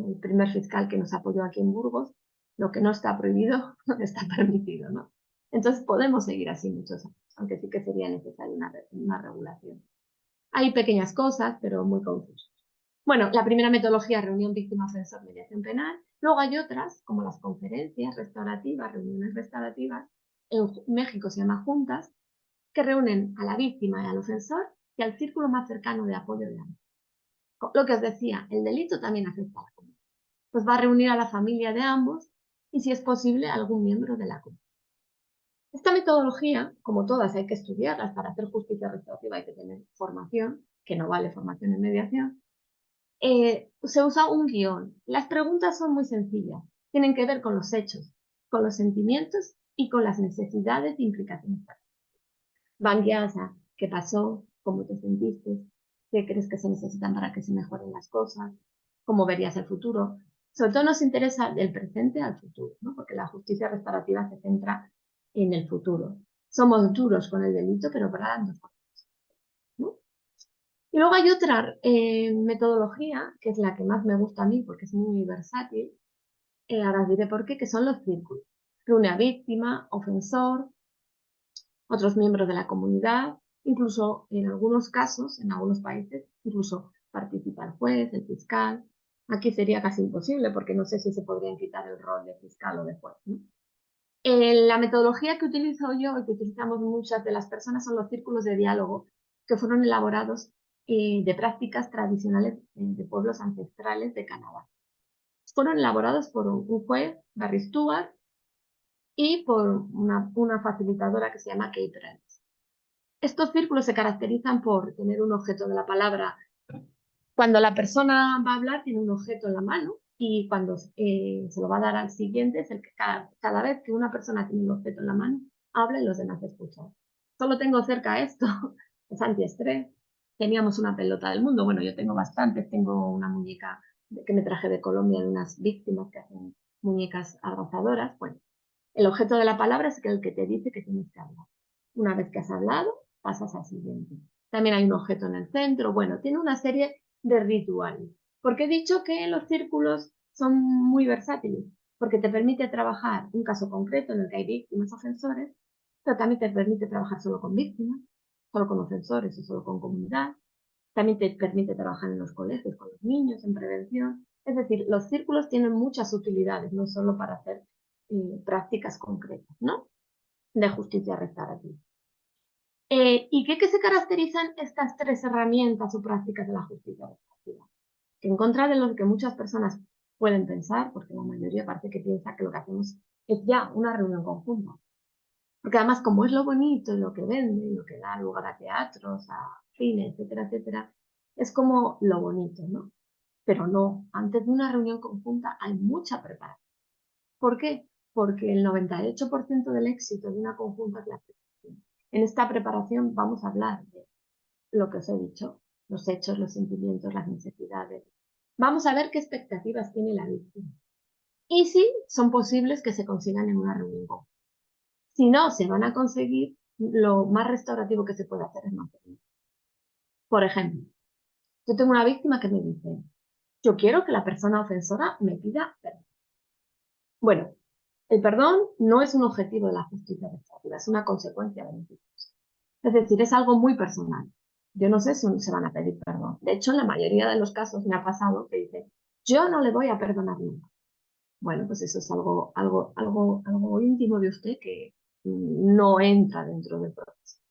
el primer fiscal que nos apoyó aquí en Burgos, lo que no está prohibido está permitido, ¿no? Entonces podemos seguir así muchos años, aunque sí que sería necesaria una regulación. Hay pequeñas cosas, pero muy confusas. Bueno, la primera metodología, reunión víctima-ofensor, mediación penal. Luego hay otras, como las conferencias restaurativas, reuniones restaurativas. En México se llama juntas, que reúnen a la víctima y al ofensor y al círculo más cercano de apoyo de ambos. Lo que os decía, el delito también afecta a la comunidad. Pues va a reunir a la familia de ambos y, si es posible, a algún miembro de la comunidad. Esta metodología, como todas, hay que estudiarlas. Para hacer justicia restaurativa hay que tener formación, que no vale formación en mediación. Se usa un guión. Las preguntas son muy sencillas. Tienen que ver con los hechos, con los sentimientos y con las necesidades e implicaciones. Van guiadas a qué pasó, cómo te sentiste, qué crees que se necesitan para que se mejoren las cosas, cómo verías el futuro. Sobre todo nos interesa del presente al futuro, ¿no? Porque la justicia restaurativa se centra en el futuro. Somos duros con el delito, pero para las dos cosas, ¿no? Y luego hay otra metodología, que es la que más me gusta a mí porque es muy versátil, ahora os diré por qué, que son los círculos. Reúne a víctima, ofensor, otros miembros de la comunidad, incluso en algunos casos, en algunos países, incluso participa el juez, el fiscal. Aquí sería casi imposible porque no sé si se podrían quitar el rol de fiscal o de juez, ¿no? La metodología que utilizo yo y que utilizamos muchas de las personas son los círculos de diálogo que fueron elaborados de prácticas tradicionales de pueblos ancestrales de Canadá. Fueron elaborados por un juez, Barry Stewart, y por una facilitadora que se llama Kate Renz. Estos círculos se caracterizan por tener un objeto de la palabra. Cuando la persona va a hablar tiene un objeto en la mano y cuando se lo va a dar al siguiente es el que cada vez que una persona tiene un objeto en la mano, habla y los demás escuchan. Solo tengo cerca esto, es antiestrés. Teníamos una pelota del mundo, bueno, yo tengo bastantes, tengo una muñeca que me traje de Colombia de unas víctimas que hacen muñecas abrazadoras. Bueno, el objeto de la palabra es el que te dice que tienes que hablar. Una vez que has hablado, pasas al siguiente. También hay un objeto en el centro. Bueno, tiene una serie de rituales. Porque he dicho que los círculos son muy versátiles, porque te permite trabajar un caso concreto en el que hay víctimas, ofensores, pero también te permite trabajar solo con víctimas, solo con ofensores o solo con comunidad. También te permite trabajar en los colegios con los niños, en prevención. Es decir, los círculos tienen muchas utilidades, no solo para hacer prácticas concretas, ¿no? De justicia restaurativa. ¿Y qué se caracterizan estas tres herramientas o prácticas de la justicia restaurativa? Que en contra de lo que muchas personas pueden pensar, porque la mayoría parece que piensa que lo que hacemos es ya una reunión conjunta. Porque además, como es lo bonito y lo que vende, y lo que da lugar a teatros, a cine, etcétera, etcétera, es como lo bonito, ¿no? Pero no, antes de una reunión conjunta hay mucha preparación. ¿Por qué? Porque el 98% del éxito de una conjunta es la preparación. En esta preparación vamos a hablar de lo que os he dicho, los hechos, los sentimientos, las necesidades. Vamos a ver qué expectativas tiene la víctima. Y si son posibles que se consigan en una reunión conjunta. Si no se van a conseguir, lo más restaurativo que se puede hacer es mantener. Por ejemplo, yo tengo una víctima que me dice, yo quiero que la persona ofensora me pida perdón. Bueno, el perdón no es un objetivo de la justicia restaurativa, es una consecuencia beneficiosa. Es decir, es algo muy personal. Yo no sé si se van a pedir perdón. De hecho, en la mayoría de los casos me ha pasado que dice, yo no le voy a perdonar nunca. Bueno, pues eso es algo íntimo de usted que no entra dentro del proceso.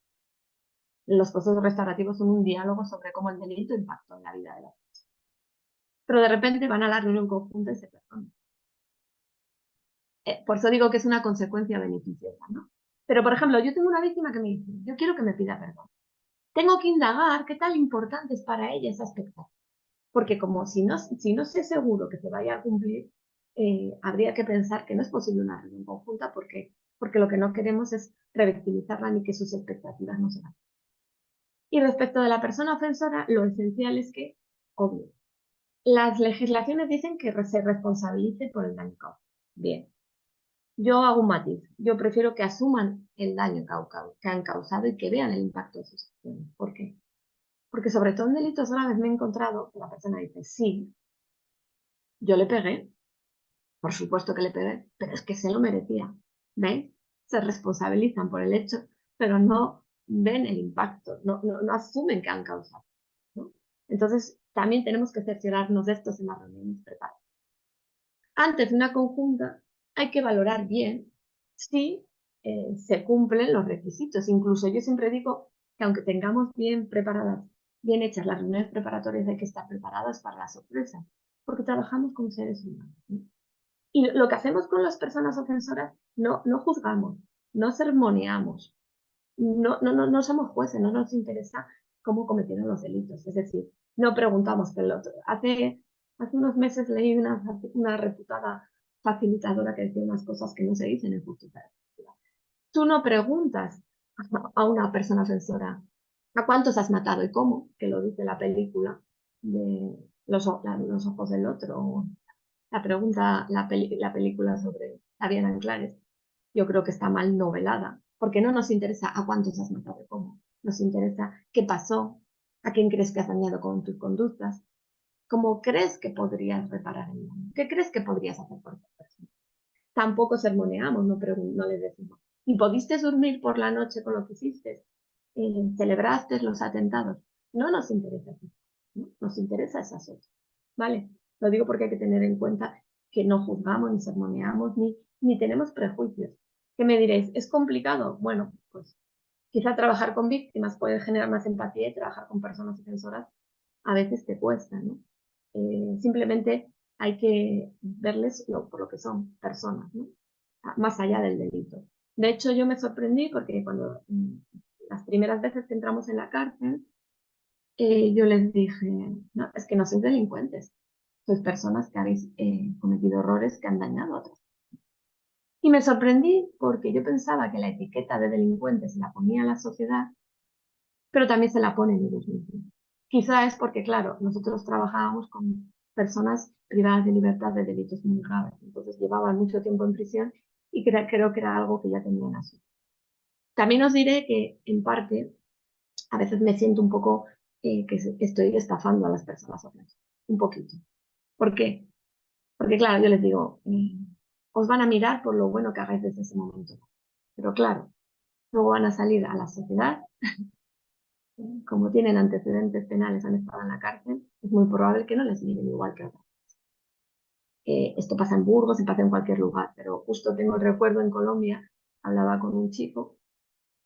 Los procesos restaurativos son un diálogo sobre cómo el delito impactó en la vida de las personas. Pero de repente van a la reunión conjunta y se perdonan. Por eso digo que es una consecuencia beneficiosa, ¿no? Pero, por ejemplo, yo tengo una víctima que me dice, yo quiero que me pida perdón. Tengo que indagar qué tan importante es para ella ese aspecto. Porque como si no sé seguro que se vaya a cumplir, habría que pensar que no es posible una reunión conjunta porque lo que no queremos es revictimizarla ni que sus expectativas no se vayan. Y respecto de la persona ofensora, lo esencial es que, obvio, las legislaciones dicen que se responsabilice por el daño causado. Bien. Yo hago un matiz. Yo prefiero que asuman el daño que han causado y que vean el impacto de sus acciones. ¿Por qué? Porque sobre todo en delitos graves me he encontrado que la persona dice, sí, Yo le pegué, por supuesto que le pegué, pero es que se lo merecía. ¿Veis? Se responsabilizan por el hecho, pero no ven el impacto, no asumen que han causado, ¿no? Entonces, también tenemos que cerciorarnos de esto en las reuniones preparadas. Antes de una conjunta, hay que valorar bien si se cumplen los requisitos. Incluso yo siempre digo que aunque tengamos bien preparadas, bien hechas las reuniones preparatorias, hay que estar preparadas para la sorpresa, porque trabajamos con seres humanos, ¿no? Y lo que hacemos con las personas ofensoras, no juzgamos, no sermoneamos, no somos jueces, no nos interesa cómo cometieron los delitos. Es decir, no preguntamos que el otro. Hace unos meses leí una reputada facilitadora que decía unas cosas que no se dicen en justicia. Tú no preguntas a una persona ofensora a cuántos has matado y cómo, que lo dice la película de los ojos del otro. La pregunta, la película sobre Javier Anclares, yo creo que está mal novelada, porque no nos interesa a cuántos has matado y cómo, nos interesa qué pasó, a quién crees que has dañado con tus conductas, cómo crees que podrías reparar el daño, qué crees que podrías hacer por esa persona. Tampoco sermoneamos, no le decimos, ¿y pudiste dormir por la noche con lo que hiciste? ¿Celebraste los atentados? No nos interesa eso, ¿no? Nos interesa esa otras, ¿vale? Lo digo porque hay que tener en cuenta que no juzgamos, ni sermoneamos, ni tenemos prejuicios. ¿Qué me diréis? ¿Es complicado? Bueno, pues quizá trabajar con víctimas puede generar más empatía y trabajar con personas ofensoras a veces te cuesta, ¿no? Simplemente hay que verles por lo que son, personas, ¿no? Más allá del delito. De hecho, yo me sorprendí porque cuando las primeras veces que entramos en la cárcel, yo les dije, no, es que no sois delincuentes, sois personas que habéis cometido errores que han dañado a otros. Y me sorprendí porque yo pensaba que la etiqueta de delincuente se la ponía la sociedad, pero también se la ponen ellos mismos. Quizá es porque, claro, nosotros trabajábamos con personas privadas de libertad de delitos muy graves, entonces llevaban mucho tiempo en prisión y creo que era algo que ya tenían así. También os diré que, en parte, a veces me siento un poco que estoy estafando a las personas ofensas, un poquito. ¿Por qué? Porque, claro, yo les digo, os van a mirar por lo bueno que hagáis desde ese momento. Pero, claro, luego van a salir a la sociedad, como tienen antecedentes penales, han estado en la cárcel, es muy probable que no les miren igual que a otros. Esto pasa en Burgos y pasa en cualquier lugar, pero justo tengo el recuerdo en Colombia, hablaba con un chico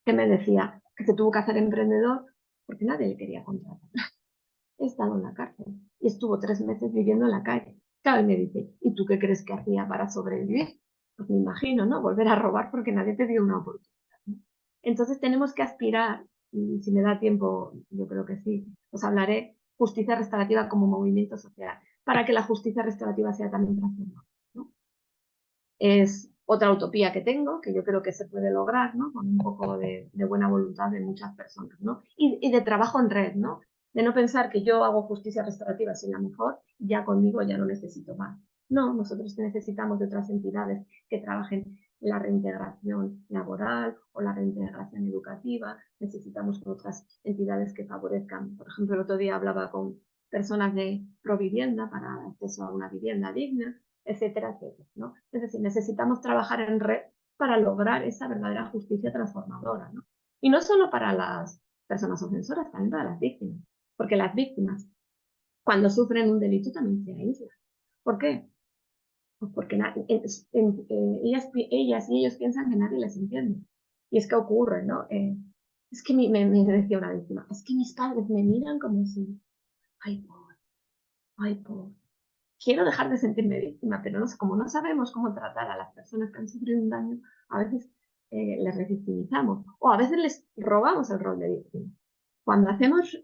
que me decía que se tuvo que hacer emprendedor porque nadie le quería contratar. He estado en la cárcel y estuvo 3 meses viviendo en la calle. Claro, y me dice, ¿y tú qué crees que hacía para sobrevivir? Pues me imagino, ¿no? Volver a robar porque nadie te dio una oportunidad, ¿no? Entonces tenemos que aspirar, y si me da tiempo, yo creo que sí, os hablaré justicia restaurativa como movimiento social, para que la justicia restaurativa sea también transformada, ¿no? Es otra utopía que tengo, que yo creo que se puede lograr, ¿no? Con un poco de buena voluntad de muchas personas, ¿no? Y de trabajo en red, ¿no? De no pensar que yo hago justicia restaurativa sin la mejor, ya conmigo ya no necesito más. No, nosotros necesitamos de otras entidades que trabajen la reintegración laboral o la reintegración educativa, necesitamos con otras entidades que favorezcan. Por ejemplo, el otro día hablaba con personas de Provivienda para acceso a una vivienda digna, etcétera, etcétera, ¿no? Es decir, necesitamos trabajar en red para lograr esa verdadera justicia transformadora, ¿no? Y no solo para las personas ofensoras, también para las víctimas, porque las víctimas, cuando sufren un delito, también se aíslan. ¿Por qué? Pues porque ellas y ellos piensan que nadie les entiende. Y es que ocurre, ¿no? Es que me decía una víctima, es que mis padres me miran como si, ay, pobre, ay, pobre. Quiero dejar de sentirme víctima, pero no sé, como no sabemos cómo tratar a las personas que han sufrido un daño, a veces les revictimizamos o a veces les robamos el rol de víctima. Cuando hacemos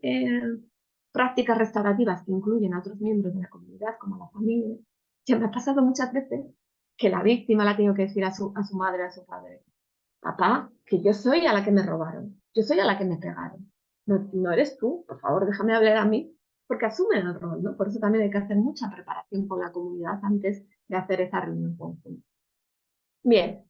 prácticas restaurativas que incluyen a otros miembros de la comunidad, como la familia, se me ha pasado muchas veces que la víctima le ha tenido que decir a su madre, a su padre, papá, que yo soy a la que me robaron, yo soy a la que me pegaron, no eres tú, por favor, déjame hablar a mí, porque asumen el rol, ¿no? Por eso también hay que hacer mucha preparación con la comunidad antes de hacer esa reunión conjunta. Bien,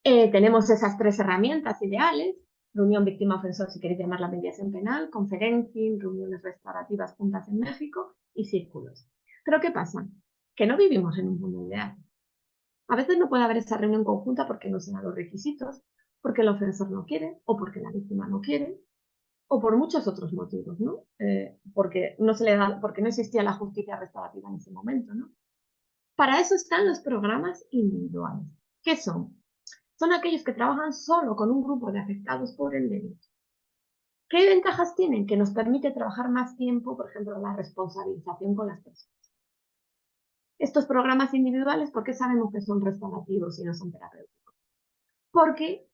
tenemos esas 3 herramientas ideales: reunión víctima-ofensor, si queréis llamarla mediación penal, conferencia, reuniones restaurativas juntas en México y círculos. Pero ¿qué pasa? que no vivimos en un mundo ideal. A veces no puede haber esa reunión conjunta porque no se dan los requisitos, porque el ofensor no quiere, o porque la víctima no quiere, o por muchos otros motivos, ¿no? Porque porque no existía la justicia restaurativa en ese momento, ¿no? Para eso están los programas individuales. ¿Qué son? Son aquellos que trabajan solo con un grupo de afectados por el delito. ¿Qué ventajas tienen? Que nos permite trabajar más tiempo, por ejemplo, la responsabilización con las personas. Estos programas individuales, ¿por qué sabemos que son restaurativos y no son terapéuticos? Porque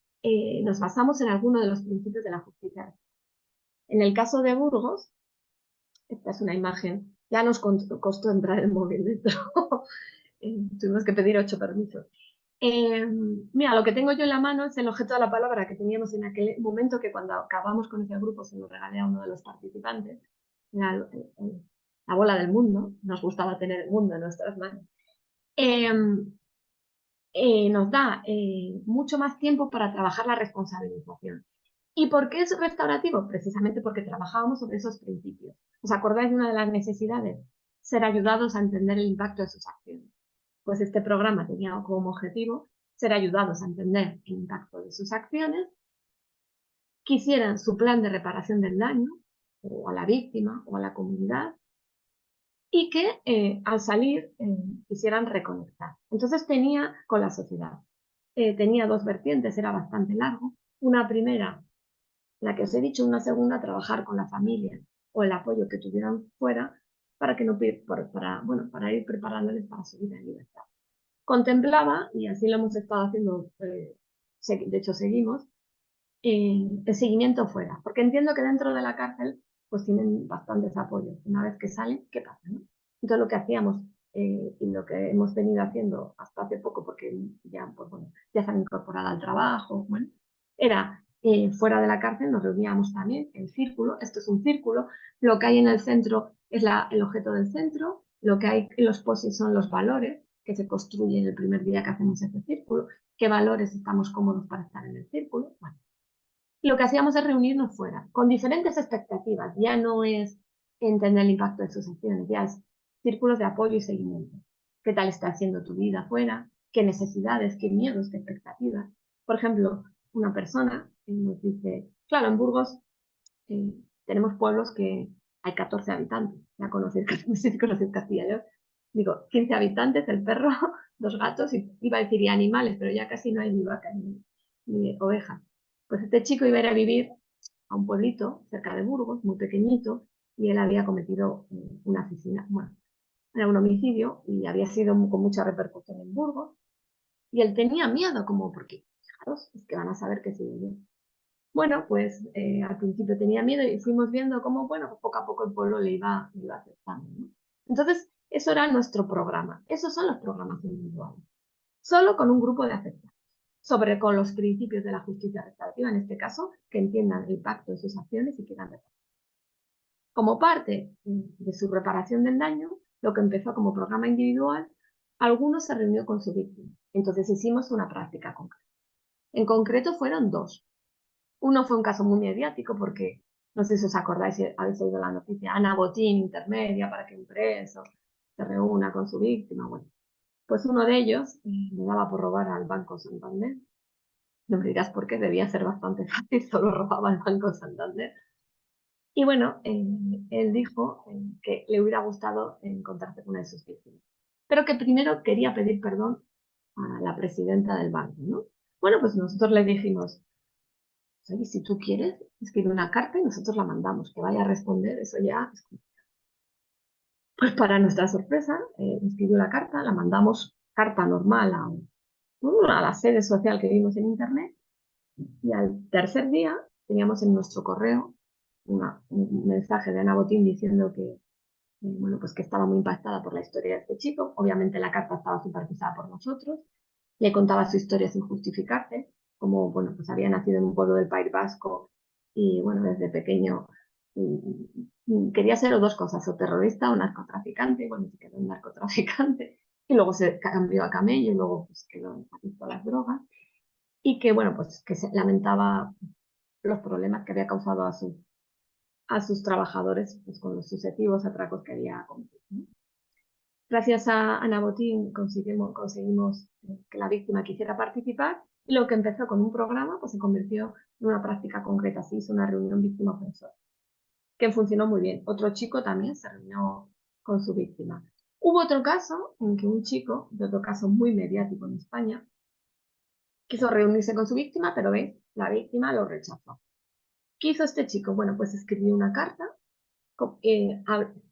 nos basamos en alguno de los principios de la justicia. En el caso de Burgos, esta es una imagen, ya nos costó entrar el móvil dentro, tuvimos que pedir 8 permisos. Mira, lo que tengo yo en la mano es el objeto de la palabra que teníamos en aquel momento, que cuando acabamos con ese grupo se lo regalé a uno de los participantes, la bola del mundo, nos gustaba tener el mundo en nuestras manos. Nos da mucho más tiempo para trabajar la responsabilización. ¿Y por qué es restaurativo? Precisamente porque trabajábamos sobre esos principios. ¿Os acordáis de una de las necesidades? Ser ayudados a entender el impacto de sus acciones. Pues este programa tenía como objetivo ser ayudados a entender el impacto de sus acciones, que hicieran su plan de reparación del daño, o a la víctima, o a la comunidad, y que al salir quisieran reconectar. Entonces tenía con la sociedad. Tenía 2 vertientes, era bastante largo. Una primera, la que os he dicho, una segunda, trabajar con la familia o el apoyo que tuvieran fuera para para ir preparándoles para su vida en libertad. Contemplaba, y así lo hemos estado haciendo, de hecho seguimos, el seguimiento fuera, porque entiendo que dentro de la cárcel pues tienen bastantes apoyos. Una vez que salen, ¿qué pasa? ¿No? Entonces lo que hacíamos y lo que hemos venido haciendo hasta hace poco, porque ya, pues, bueno, ya se han incorporado al trabajo, bueno, era fuera de la cárcel nos reuníamos también en círculo. Esto es un círculo, lo que hay en el centro es el objeto del centro, lo que hay en los posis son los valores que se construyen el primer día que hacemos este círculo, qué valores estamos cómodos para estar en el círculo. Bueno, lo que hacíamos es reunirnos fuera, con diferentes expectativas. Ya no es entender el impacto de sus acciones, ya es círculos de apoyo y seguimiento. ¿Qué tal está haciendo tu vida fuera? ¿Qué necesidades, qué miedos, qué expectativas? Por ejemplo, una persona nos dice, claro, en Burgos tenemos pueblos que hay 14 habitantes. Ya conocéis Castilla y León. Digo, 15 habitantes, el perro, 2 gatos, y iba a decir y animales, pero ya casi no hay ni vacas ni ovejas. Pues este chico iba a ir a vivir a un pueblito cerca de Burgos, muy pequeñito, y él había cometido un asesinato, bueno, era un homicidio y había sido con mucha repercusión en Burgos. Y él tenía miedo, como porque, fijaros, es que van a saber que soy yo. Bueno, pues al principio tenía miedo y fuimos viendo cómo, bueno, poco a poco el pueblo le iba aceptando, ¿no? Entonces, eso era nuestro programa. Esos son los programas individuales. Solo con un grupo de afectados. Con los principios de la justicia restaurativa, en este caso, que entiendan el impacto de sus acciones y quieran reparar. Como parte de su reparación del daño, lo que empezó como programa individual, algunos se reunió con su víctima. Entonces hicimos una práctica concreta. En concreto fueron 2. Uno fue un caso muy mediático porque, no sé si os acordáis, si habéis oído la noticia, Ana Botín intermedia para que un preso se reúna con su víctima. Bueno, pues uno de ellos le daba por robar al Banco Santander. No me dirás por qué, debía ser bastante fácil, solo robaba al Banco Santander. Y bueno, él dijo que le hubiera gustado encontrarse con una de sus víctimas, pero que primero quería pedir perdón a la presidenta del banco, ¿no? Bueno, pues nosotros le dijimos, oye, si tú quieres, escribe una carta y nosotros la mandamos, que vaya a responder, eso ya es... Pues para nuestra sorpresa, escribió la carta, la mandamos carta normal a la sede social que vimos en internet, y al tercer día teníamos en nuestro correo un mensaje de Ana Botín diciendo que, bueno, pues que estaba muy impactada por la historia de este chico. Obviamente la carta estaba supervisada por nosotros. Le contaba su historia sin justificarse, como, bueno, pues había nacido en un pueblo del País Vasco y, bueno, desde pequeño quería ser o 2 cosas, o terrorista o narcotraficante. Bueno, se quedó en narcotraficante y luego se cambió a camello y luego pues quedó adicto a las drogas. Y que, bueno, pues que se lamentaba los problemas que había causado a sus trabajadores pues, con los sucesivos atracos que había cometido, ¿no? Gracias a Ana Botín conseguimos que la víctima quisiera participar y lo que empezó con un programa pues se convirtió en una práctica concreta. Se hizo una reunión víctima-ofensor, que funcionó muy bien. Otro chico también se reunió con su víctima. Hubo otro caso en que un chico, de otro caso muy mediático en España, quiso reunirse con su víctima, pero ¿ves? La víctima lo rechazó. ¿Qué hizo este chico? Bueno, pues escribió una carta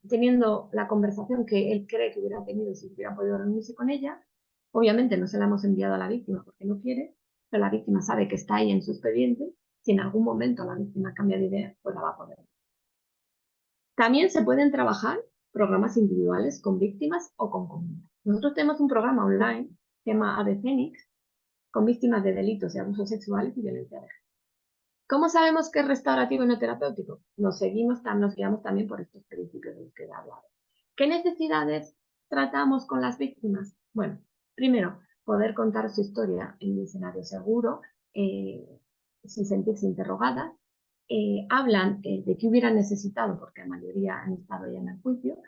teniendo la conversación que él cree que hubiera tenido si hubiera podido reunirse con ella. Obviamente no se la hemos enviado a la víctima porque no quiere, pero la víctima sabe que está ahí en su expediente. Si en algún momento la víctima cambia de idea, pues la va a poder. También se pueden trabajar programas individuales con víctimas o con comunidades. Nosotros tenemos un programa online que se llama Ave Fénix con víctimas de delitos de abusos sexuales y violencia de género. ¿Cómo sabemos que es restaurativo y no terapéutico? Nos guiamos también por estos principios de los que he hablado. ¿Qué necesidades tratamos con las víctimas? Bueno, primero, poder contar su historia en un escenario seguro, sin sentirse interrogadas. Hablan de qué hubieran necesitado, porque la mayoría han estado ya en el juicio,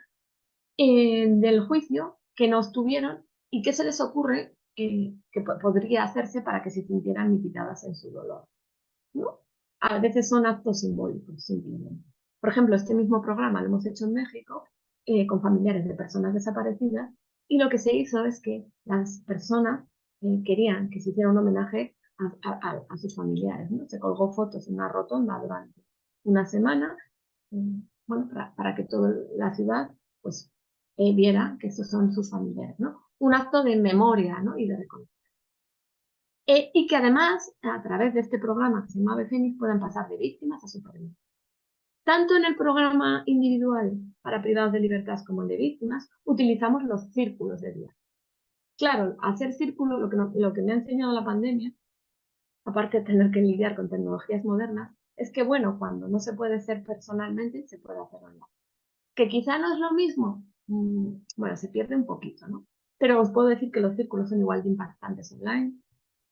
del juicio que no estuvieron y qué se les ocurre que podría hacerse para que se sintieran mitigadas en su dolor, ¿no? A veces son actos simbólicos, simplemente. Por ejemplo, este mismo programa lo hemos hecho en México con familiares de personas desaparecidas y lo que se hizo es que las personas querían que se hiciera un homenaje a sus familiares, ¿no? Se colgó fotos en una rotonda durante una semana, bueno, para que toda la ciudad pues, viera que esos son sus familiares, ¿no? Un acto de memoria, ¿no? Y de reconocimiento. Y que además, a través de este programa que se llama Ave Fénix, puedan pasar de víctimas a supervivientes. Tanto en el programa individual para privados de libertad como el de víctimas, utilizamos los círculos de diálogo. Claro, hacer círculos, lo que me ha enseñado la pandemia, aparte de tener que lidiar con tecnologías modernas, es que, bueno, cuando no se puede ser personalmente, se puede hacer online. Que quizá no es lo mismo, bueno, se pierde un poquito, ¿no? Pero os puedo decir que los círculos son igual de impactantes online,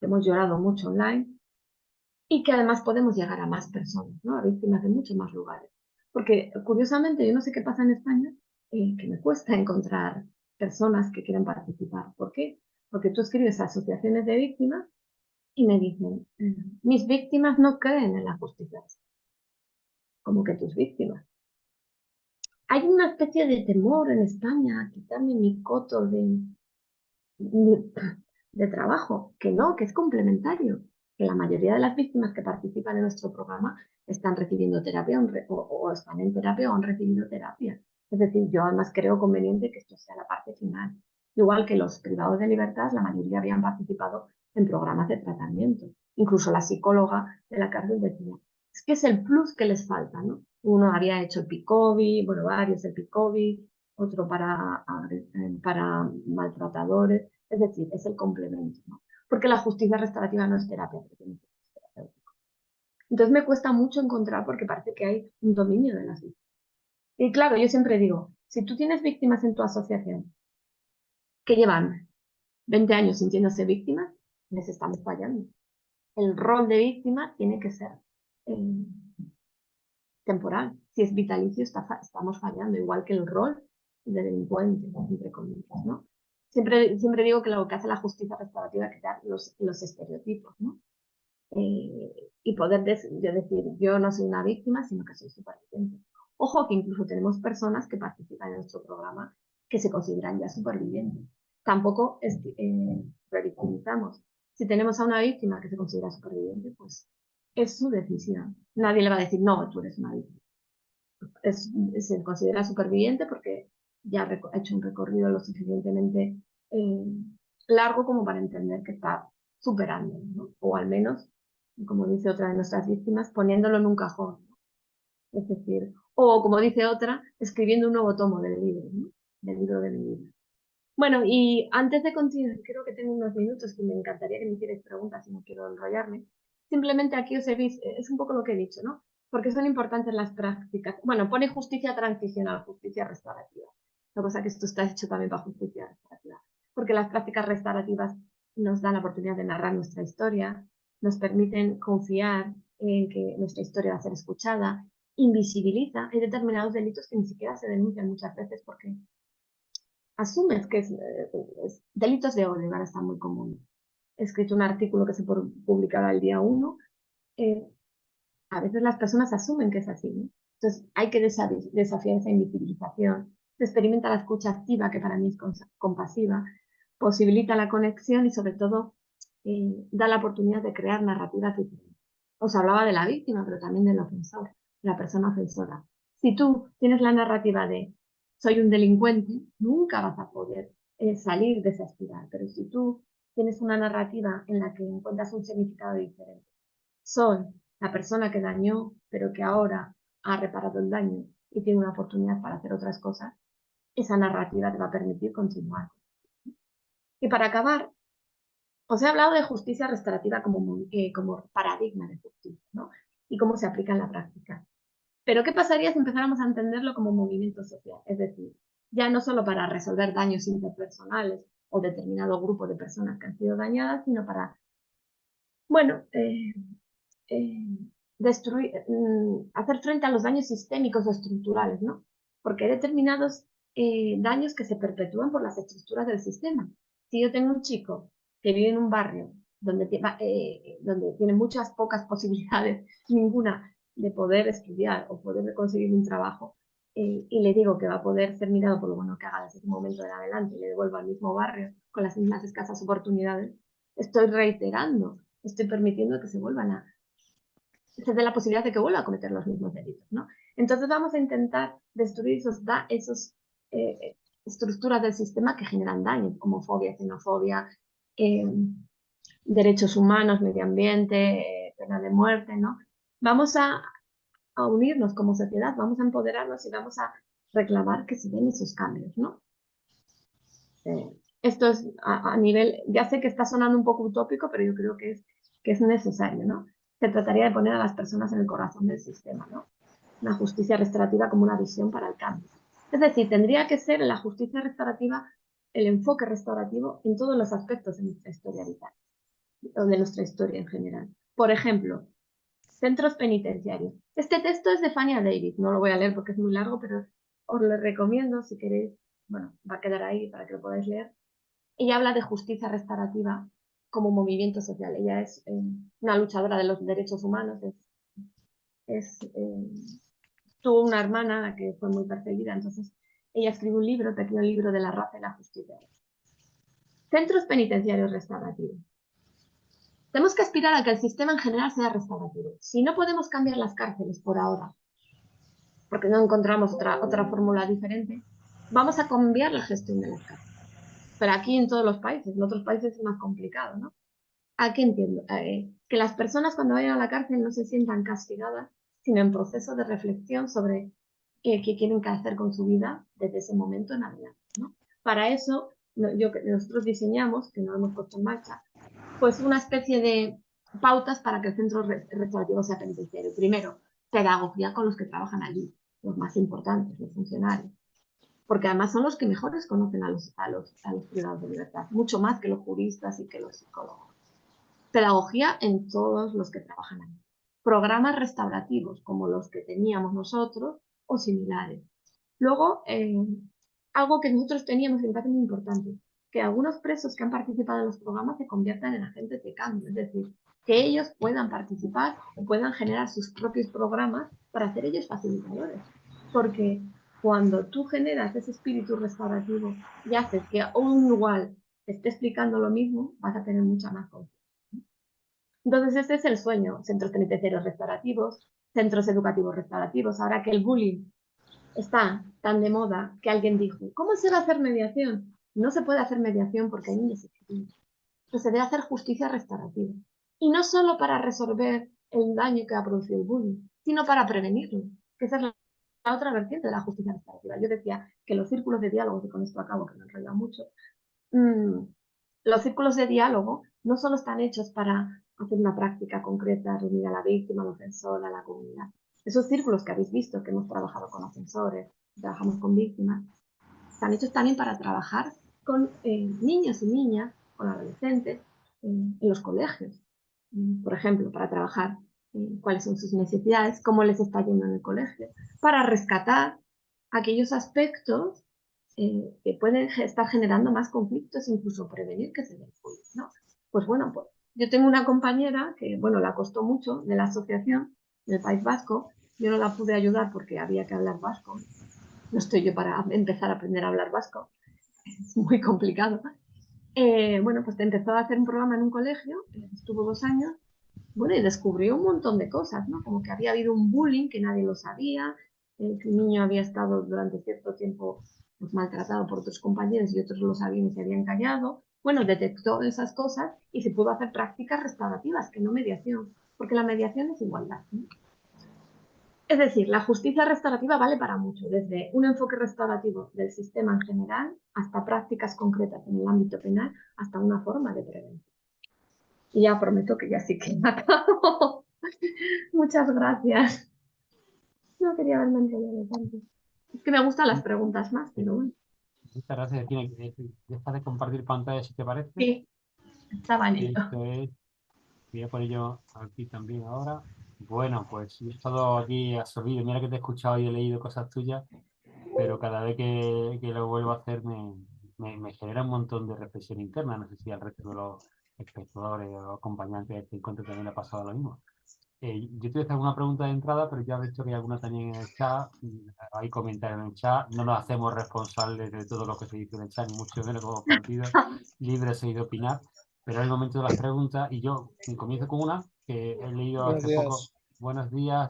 hemos llorado mucho online, y que además podemos llegar a más personas, ¿no? A víctimas de muchos más lugares. Porque, curiosamente, yo no sé qué pasa en España, que me cuesta encontrar personas que quieran participar. ¿Por qué? Porque tú escribes a asociaciones de víctimas y me dicen, mis víctimas no creen en la justicia. Como que tus víctimas. Hay una especie de temor en España a quitarme mi coto de trabajo, que no, que es complementario, que la mayoría de las víctimas que participan en nuestro programa están recibiendo terapia o están en terapia o han recibido terapia. Es decir, yo además creo conveniente que esto sea la parte final. Igual que los privados de libertad, la mayoría habían participado en programas de tratamiento. Incluso la psicóloga de la cárcel decía, es que es el plus que les falta, ¿no? Uno había hecho el PICOBI, bueno, varios el PICOBI, otro para maltratadores. Es decir, es el complemento, ¿no? Porque la justicia restaurativa no es terapia, es terapéutico. Entonces me cuesta mucho encontrar porque parece que hay un dominio de las víctimas. Y claro, yo siempre digo, si tú tienes víctimas en tu asociación que llevan 20 años sintiéndose víctimas, les estamos fallando. El rol de víctima tiene que ser temporal. Si es vitalicio, estamos fallando, igual que el rol de delincuente, entre comillas, ¿no? Siempre digo que lo que hace la justicia restaurativa es quitar los estereotipos, ¿no? Y poder yo decir, yo no soy una víctima, sino que soy superviviente. Ojo que incluso tenemos personas que participan en nuestro programa que se consideran ya supervivientes. Tampoco revictimizamos. Si tenemos a una víctima que se considera superviviente, pues es su decisión. Nadie le va a decir, no, tú eres una víctima. Se considera superviviente porque ya ha hecho un recorrido lo suficientemente largo como para entender que está superando, ¿no? O al menos, como dice otra de nuestras víctimas, poniéndolo en un cajón, ¿no? Es decir, o como dice otra, escribiendo un nuevo tomo del libro, ¿no? Del libro de mi vida. Bueno, y antes de continuar, creo que tengo unos minutos que me encantaría que me hicierais preguntas y no quiero enrollarme. Simplemente aquí os he visto, es un poco lo que he dicho, ¿no? Porque son importantes las prácticas. Bueno, pone justicia transicional, justicia restaurativa. La cosa que esto está hecho también para justicia restaurativa. Porque las prácticas restaurativas nos dan la oportunidad de narrar nuestra historia, nos permiten confiar en que nuestra historia va a ser escuchada, invisibiliza. Hay determinados delitos que ni siquiera se denuncian muchas veces porque asumes que delitos de odio, ahora está muy común. He escrito un artículo que se publicará el día 1. A veces las personas asumen que es así, ¿no? Entonces hay que desafiar esa invisibilización. Se experimenta la escucha activa, que para mí es compasiva, posibilita la conexión y sobre todo da la oportunidad de crear narrativas diferentes. Os hablaba de la víctima, pero también del ofensor, de la persona ofensora. Si tú tienes la narrativa de soy un delincuente, nunca vas a poder salir de esa espiral. Pero si tú tienes una narrativa en la que encuentras un significado diferente, soy la persona que dañó, pero que ahora ha reparado el daño y tiene una oportunidad para hacer otras cosas, esa narrativa te va a permitir continuar. Y para acabar, os he hablado de justicia restaurativa como paradigma de justicia, ¿no? Y cómo se aplica en la práctica. Pero ¿qué pasaría si empezáramos a entenderlo como movimiento social? Es decir, ya no solo para resolver daños interpersonales o determinado grupo de personas que han sido dañadas, sino para, bueno, hacer frente a los daños sistémicos o estructurales, ¿no? Porque hay determinados daños que se perpetúan por las estructuras del sistema. Si yo tengo un chico que vive en un barrio donde tiene muchas pocas posibilidades, ninguna, de poder estudiar o poder conseguir un trabajo, y le digo que va a poder ser mirado por lo bueno que haga desde ese momento en adelante y le devuelvo al mismo barrio con las mismas escasas oportunidades, estoy reiterando, estoy permitiendo que se dé la posibilidad de que vuelva a cometer los mismos delitos, ¿no? Entonces vamos a intentar destruir esos estructuras del sistema que generan daño, homofobia, xenofobia, derechos humanos, medio ambiente, pena de muerte, ¿no? Vamos a unirnos como sociedad, vamos a empoderarnos y vamos a reclamar que se den esos cambios, ¿no? Esto es a nivel, ya sé que está sonando un poco utópico, pero yo creo que es necesario, ¿no? Se trataría de poner a las personas en el corazón del sistema, ¿no? Una justicia restaurativa como una visión para el cambio. Es decir, tendría que ser la justicia restaurativa, el enfoque restaurativo en todos los aspectos de nuestra historia vital, o de nuestra historia en general. Por ejemplo, centros penitenciarios. Este texto es de Fania Davis, no lo voy a leer porque es muy largo, pero os lo recomiendo si queréis, bueno, va a quedar ahí para que lo podáis leer. Ella habla de justicia restaurativa como movimiento social. Ella es una luchadora de los derechos humanos, tuvo una hermana que fue muy perseguida, entonces ella escribió un libro, el pequeño libro de la raza y la justicia. Centros penitenciarios restaurativos. Tenemos que aspirar a que el sistema en general sea restaurativo. Si no podemos cambiar las cárceles por ahora, porque no encontramos otra fórmula diferente, vamos a cambiar la gestión de las cárceles. Pero aquí en todos los países, en otros países es más complicado, ¿no? ¿A qué entiendo? Que las personas cuando vayan a la cárcel no se sientan castigadas, sino en proceso de reflexión sobre qué quieren hacer con su vida desde ese momento en adelante, ¿no? Para eso, nosotros diseñamos, que no hemos puesto en marcha, pues una especie de pautas para que el centro restaurativo sea penitenciario. Primero, pedagogía con los que trabajan allí, los más importantes, los funcionarios, porque además son los que mejores conocen a los privados de libertad, mucho más que los juristas y que los psicólogos. Pedagogía en todos los que trabajan ahí. Programas restaurativos como los que teníamos nosotros o similares. Luego, algo que nosotros teníamos y me parece muy importante, que algunos presos que han participado en los programas se conviertan en agentes de cambio, es decir, que ellos puedan participar o puedan generar sus propios programas para ser ellos facilitadores. Porque cuando tú generas ese espíritu restaurativo y haces que un igual te esté explicando lo mismo, vas a tener mucha más confianza. Entonces, este es el sueño, centros penitenciarios restaurativos, centros educativos restaurativos. Ahora que el bullying está tan de moda, que alguien dijo, ¿cómo se va a hacer mediación? No se puede hacer mediación porque hay niños exigentes. Entonces, se debe hacer justicia restaurativa. Y no solo para resolver el daño que ha producido el bullying, sino para prevenirlo, que esa es la otra vertiente de la justicia restaurativa. Yo decía que los círculos de diálogo, y con esto acabo, que me he enrollado mucho, los círculos de diálogo no solo están hechos para hacer una práctica concreta, reunir a la víctima, al ofensor, a la comunidad. Esos círculos que habéis visto, que hemos trabajado con ofensores, trabajamos con víctimas, están hechos también para trabajar con niños y niñas, con adolescentes, en los colegios. Por ejemplo, para trabajar cuáles son sus necesidades, cómo les está yendo en el colegio, para rescatar aquellos aspectos que pueden estar generando más conflictos, incluso prevenir que se den, ¿no? Pues bueno, pues yo tengo una compañera que, bueno, la costó mucho de la asociación del País Vasco. Yo no la pude ayudar porque había que hablar vasco. No estoy yo para empezar a aprender a hablar vasco. Es muy complicado. Bueno, pues empezó a hacer un programa en un colegio, estuvo 2 años, bueno, y descubrió un montón de cosas, ¿no? Como que había habido un bullying que nadie lo sabía, que un niño había estado durante cierto tiempo pues, maltratado por otros compañeros y otros lo sabían y se habían callado. Bueno, detectó esas cosas y se pudo hacer prácticas restaurativas, que no mediación, porque la mediación es igualdad, ¿no? Es decir, la justicia restaurativa vale para mucho, desde un enfoque restaurativo del sistema en general hasta prácticas concretas en el ámbito penal, hasta una forma de prevención. Y ya prometo que ya sí que me acabo. Muchas gracias. No quería haberme enrollado tanto. Es que me gustan las preguntas más, pero bueno. Muchas gracias. Deja de compartir pantalla si te parece. Sí, estaba en ello. Esto es, voy a poner yo aquí también ahora. Bueno, pues yo he estado aquí absorbido. Mira que te he escuchado y he leído cosas tuyas, pero cada vez que lo vuelvo a hacer me genera un montón de reflexión interna. No sé si al resto de los espectadores o acompañantes de este encuentro también le ha pasado lo mismo. Yo te voy a hacer alguna pregunta de entrada, pero ya he visto que hay alguna también en el chat. Hay comentarios en el chat. No nos hacemos responsables de todo lo que se dice en el chat, ni mucho menos como partido libre de opinar. Pero es el momento de las preguntas y yo comienzo con una que he leído Buenos hace poco. días. Buenos días,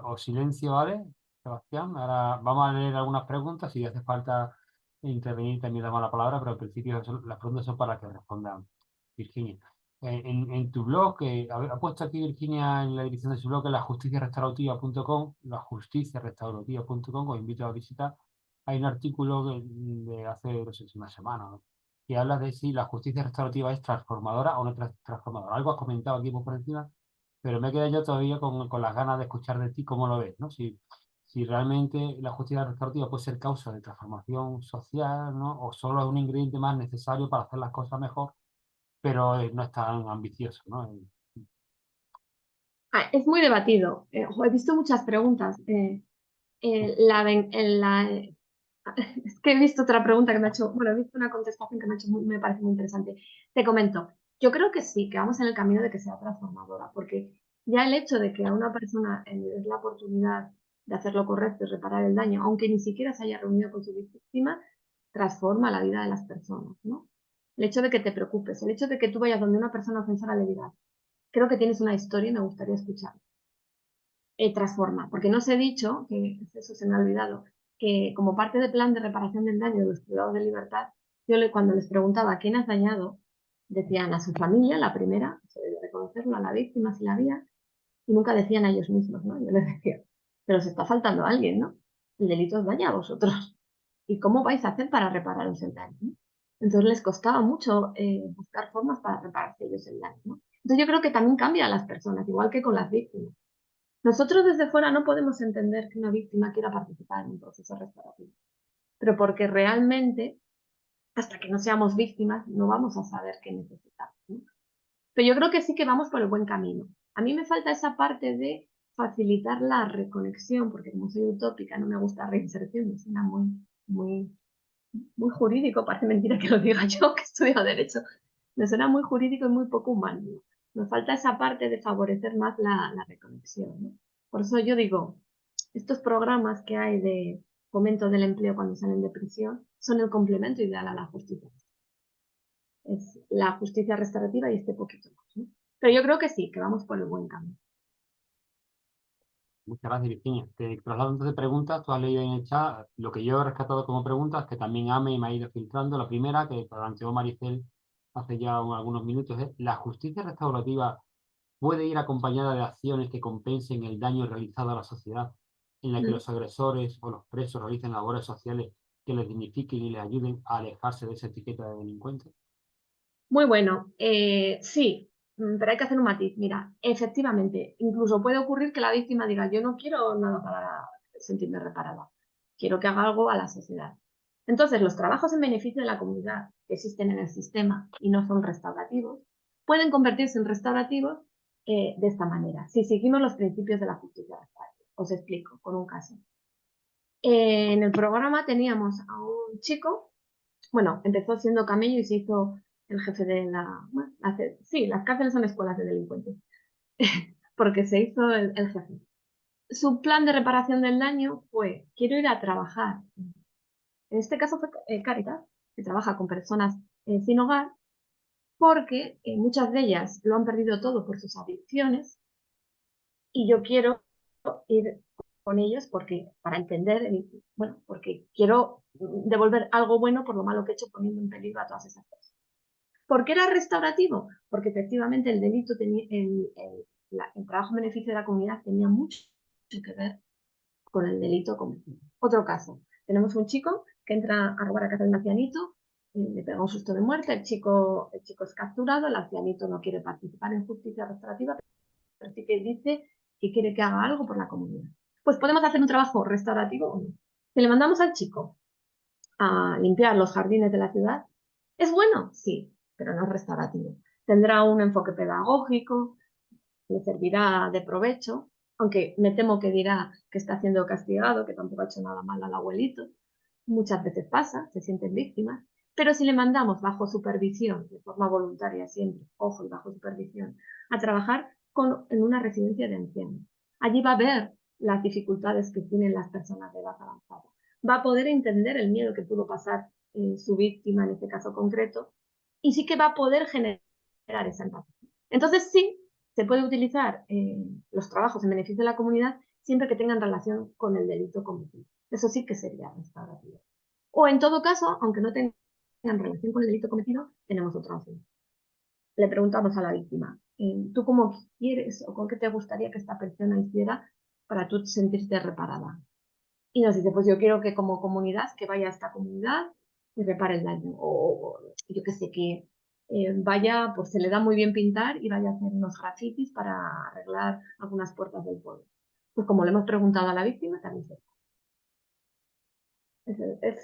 o silencio, ¿vale, Sebastián? Ahora vamos a leer algunas preguntas. Si hace falta intervenir, también damos la palabra, pero al principio las preguntas son para que respondan Virginia. En tu blog, ha puesto aquí Virginia en la dirección de su blog, lajusticiarestaurativa.com, lajusticiarestaurativa.com, os invito a visitar. Hay un artículo de hace, no sé si una semana, ¿no?, que habla de si la justicia restaurativa es transformadora o no transformadora. Algo has comentado aquí por encima, pero me quedé yo todavía con las ganas de escuchar de ti cómo lo ves, ¿no? Si realmente la justicia restaurativa puede ser causa de transformación social, ¿no? O solo es un ingrediente más necesario para hacer las cosas mejor, pero no es tan ambicioso, ¿no? Es muy debatido. He visto muchas preguntas. Es que he visto otra pregunta que me ha hecho, bueno, he visto una contestación que me parece muy interesante. Te comento, yo creo que sí, que vamos en el camino de que sea transformadora, porque ya el hecho de que a una persona le des la oportunidad de hacer lo correcto y reparar el daño, aunque ni siquiera se haya reunido con su víctima, transforma la vida de las personas, ¿no? El hecho de que te preocupes, el hecho de que tú vayas donde una persona ofensora le digas, creo que tienes una historia y me gustaría escuchar. Transforma, porque no os he dicho, que eso se me ha olvidado, que como parte del plan de reparación del daño de los privados de libertad, cuando les preguntaba a quién has dañado, decían a su familia, la primera, se debe reconocerlo, a la víctima si la había, y nunca decían a ellos mismos, ¿no? Yo les decía, pero os está faltando alguien, ¿no? El delito os daña a vosotros. ¿Y cómo vais a hacer para repararos el daño? ¿No? Entonces les costaba mucho buscar formas para repararse ellos el daño, ¿no? Entonces yo creo que también cambia a las personas, igual que con las víctimas. Nosotros desde fuera no podemos entender que una víctima quiera participar en un proceso restaurativo, pero porque realmente, hasta que no seamos víctimas, no vamos a saber qué necesitamos, ¿no? Pero yo creo que sí que vamos por el buen camino. A mí me falta esa parte de facilitar la reconexión, porque como soy utópica, no me gusta reinserción, me suena muy, muy jurídico, parece mentira que lo diga yo, que estudio Derecho, me suena muy jurídico y muy poco humano. Nos falta esa parte de favorecer más la reconexión, ¿no? Por eso yo digo, estos programas que hay de fomento del empleo cuando salen de prisión son el complemento ideal a la justicia. Es la justicia restaurativa y este poquito más, ¿no? Pero yo creo que sí, que vamos por el buen camino. Muchas gracias, Virginia. Te traslado entonces preguntas. Tú has leído en el chat lo que yo he rescatado como preguntas, que también Ame y me ha ido filtrando. La primera, que planteó Maricel hace ya algunos minutos, es: ¿la justicia restaurativa puede ir acompañada de acciones que compensen el daño realizado a la sociedad, en la que los agresores o los presos realicen labores sociales que les dignifiquen y les ayuden a alejarse de esa etiqueta de delincuente? Muy bueno, sí, pero hay que hacer un matiz. Mira, efectivamente, incluso puede ocurrir que la víctima diga, yo no quiero nada para sentirme reparada, quiero que haga algo a la sociedad. Entonces, los trabajos en beneficio de la comunidad que existen en el sistema y no son restaurativos, pueden convertirse en restaurativos de esta manera, si seguimos los principios de la justicia restaurativa. Os explico con un caso. En el programa teníamos a un chico, bueno, empezó siendo camello y se hizo el jefe de bueno, sí, las cárceles son escuelas de delincuentes, porque se hizo el jefe. Su plan de reparación del daño fue, quiero ir a trabajar. En este caso fue Cáritas, que trabaja con personas sin hogar, porque muchas de ellas lo han perdido todo por sus adicciones y yo quiero ir con ellos porque para entender, bueno, porque quiero devolver algo bueno por lo malo que he hecho poniendo en peligro a todas esas cosas. ¿Por qué era restaurativo? Porque efectivamente el delito, el trabajo en beneficio de la comunidad tenía mucho que ver con el delito cometido. Otro caso, tenemos un chico que entra a robar a casa de un ancianito, le pega un susto de muerte, el chico es capturado, el ancianito no quiere participar en justicia restaurativa, pero sí que dice que quiere que haga algo por la comunidad. Pues podemos hacer un trabajo restaurativo o no. Si le mandamos al chico a limpiar los jardines de la ciudad, ¿es bueno? Sí, pero no es restaurativo. Tendrá un enfoque pedagógico, le servirá de provecho, aunque me temo que dirá que está siendo castigado, que tampoco ha hecho nada mal al abuelito. Muchas veces pasa, se sienten víctimas, pero si le mandamos bajo supervisión, de forma voluntaria siempre, ojo, y bajo supervisión, a trabajar en una residencia de ancianos, allí va a ver las dificultades que tienen las personas de edad avanzada. Va a poder entender el miedo que pudo pasar su víctima en este caso concreto y sí que va a poder generar esa empatía. Entonces sí, se puede utilizar los trabajos en beneficio de la comunidad siempre que tengan relación con el delito cometido. Eso sí que sería restaurativo. O en todo caso, aunque no tengan relación con el delito cometido, tenemos otra opción. Le preguntamos a la víctima, ¿tú cómo quieres o con qué te gustaría que esta persona hiciera para tú sentirte reparada? Y nos dice, pues yo quiero que como comunidad, que vaya a esta comunidad y repare el daño. O yo que sé, que vaya, pues se le da muy bien pintar y vaya a hacer unos grafitis para arreglar algunas puertas del pueblo. Pues como le hemos preguntado a la víctima, también se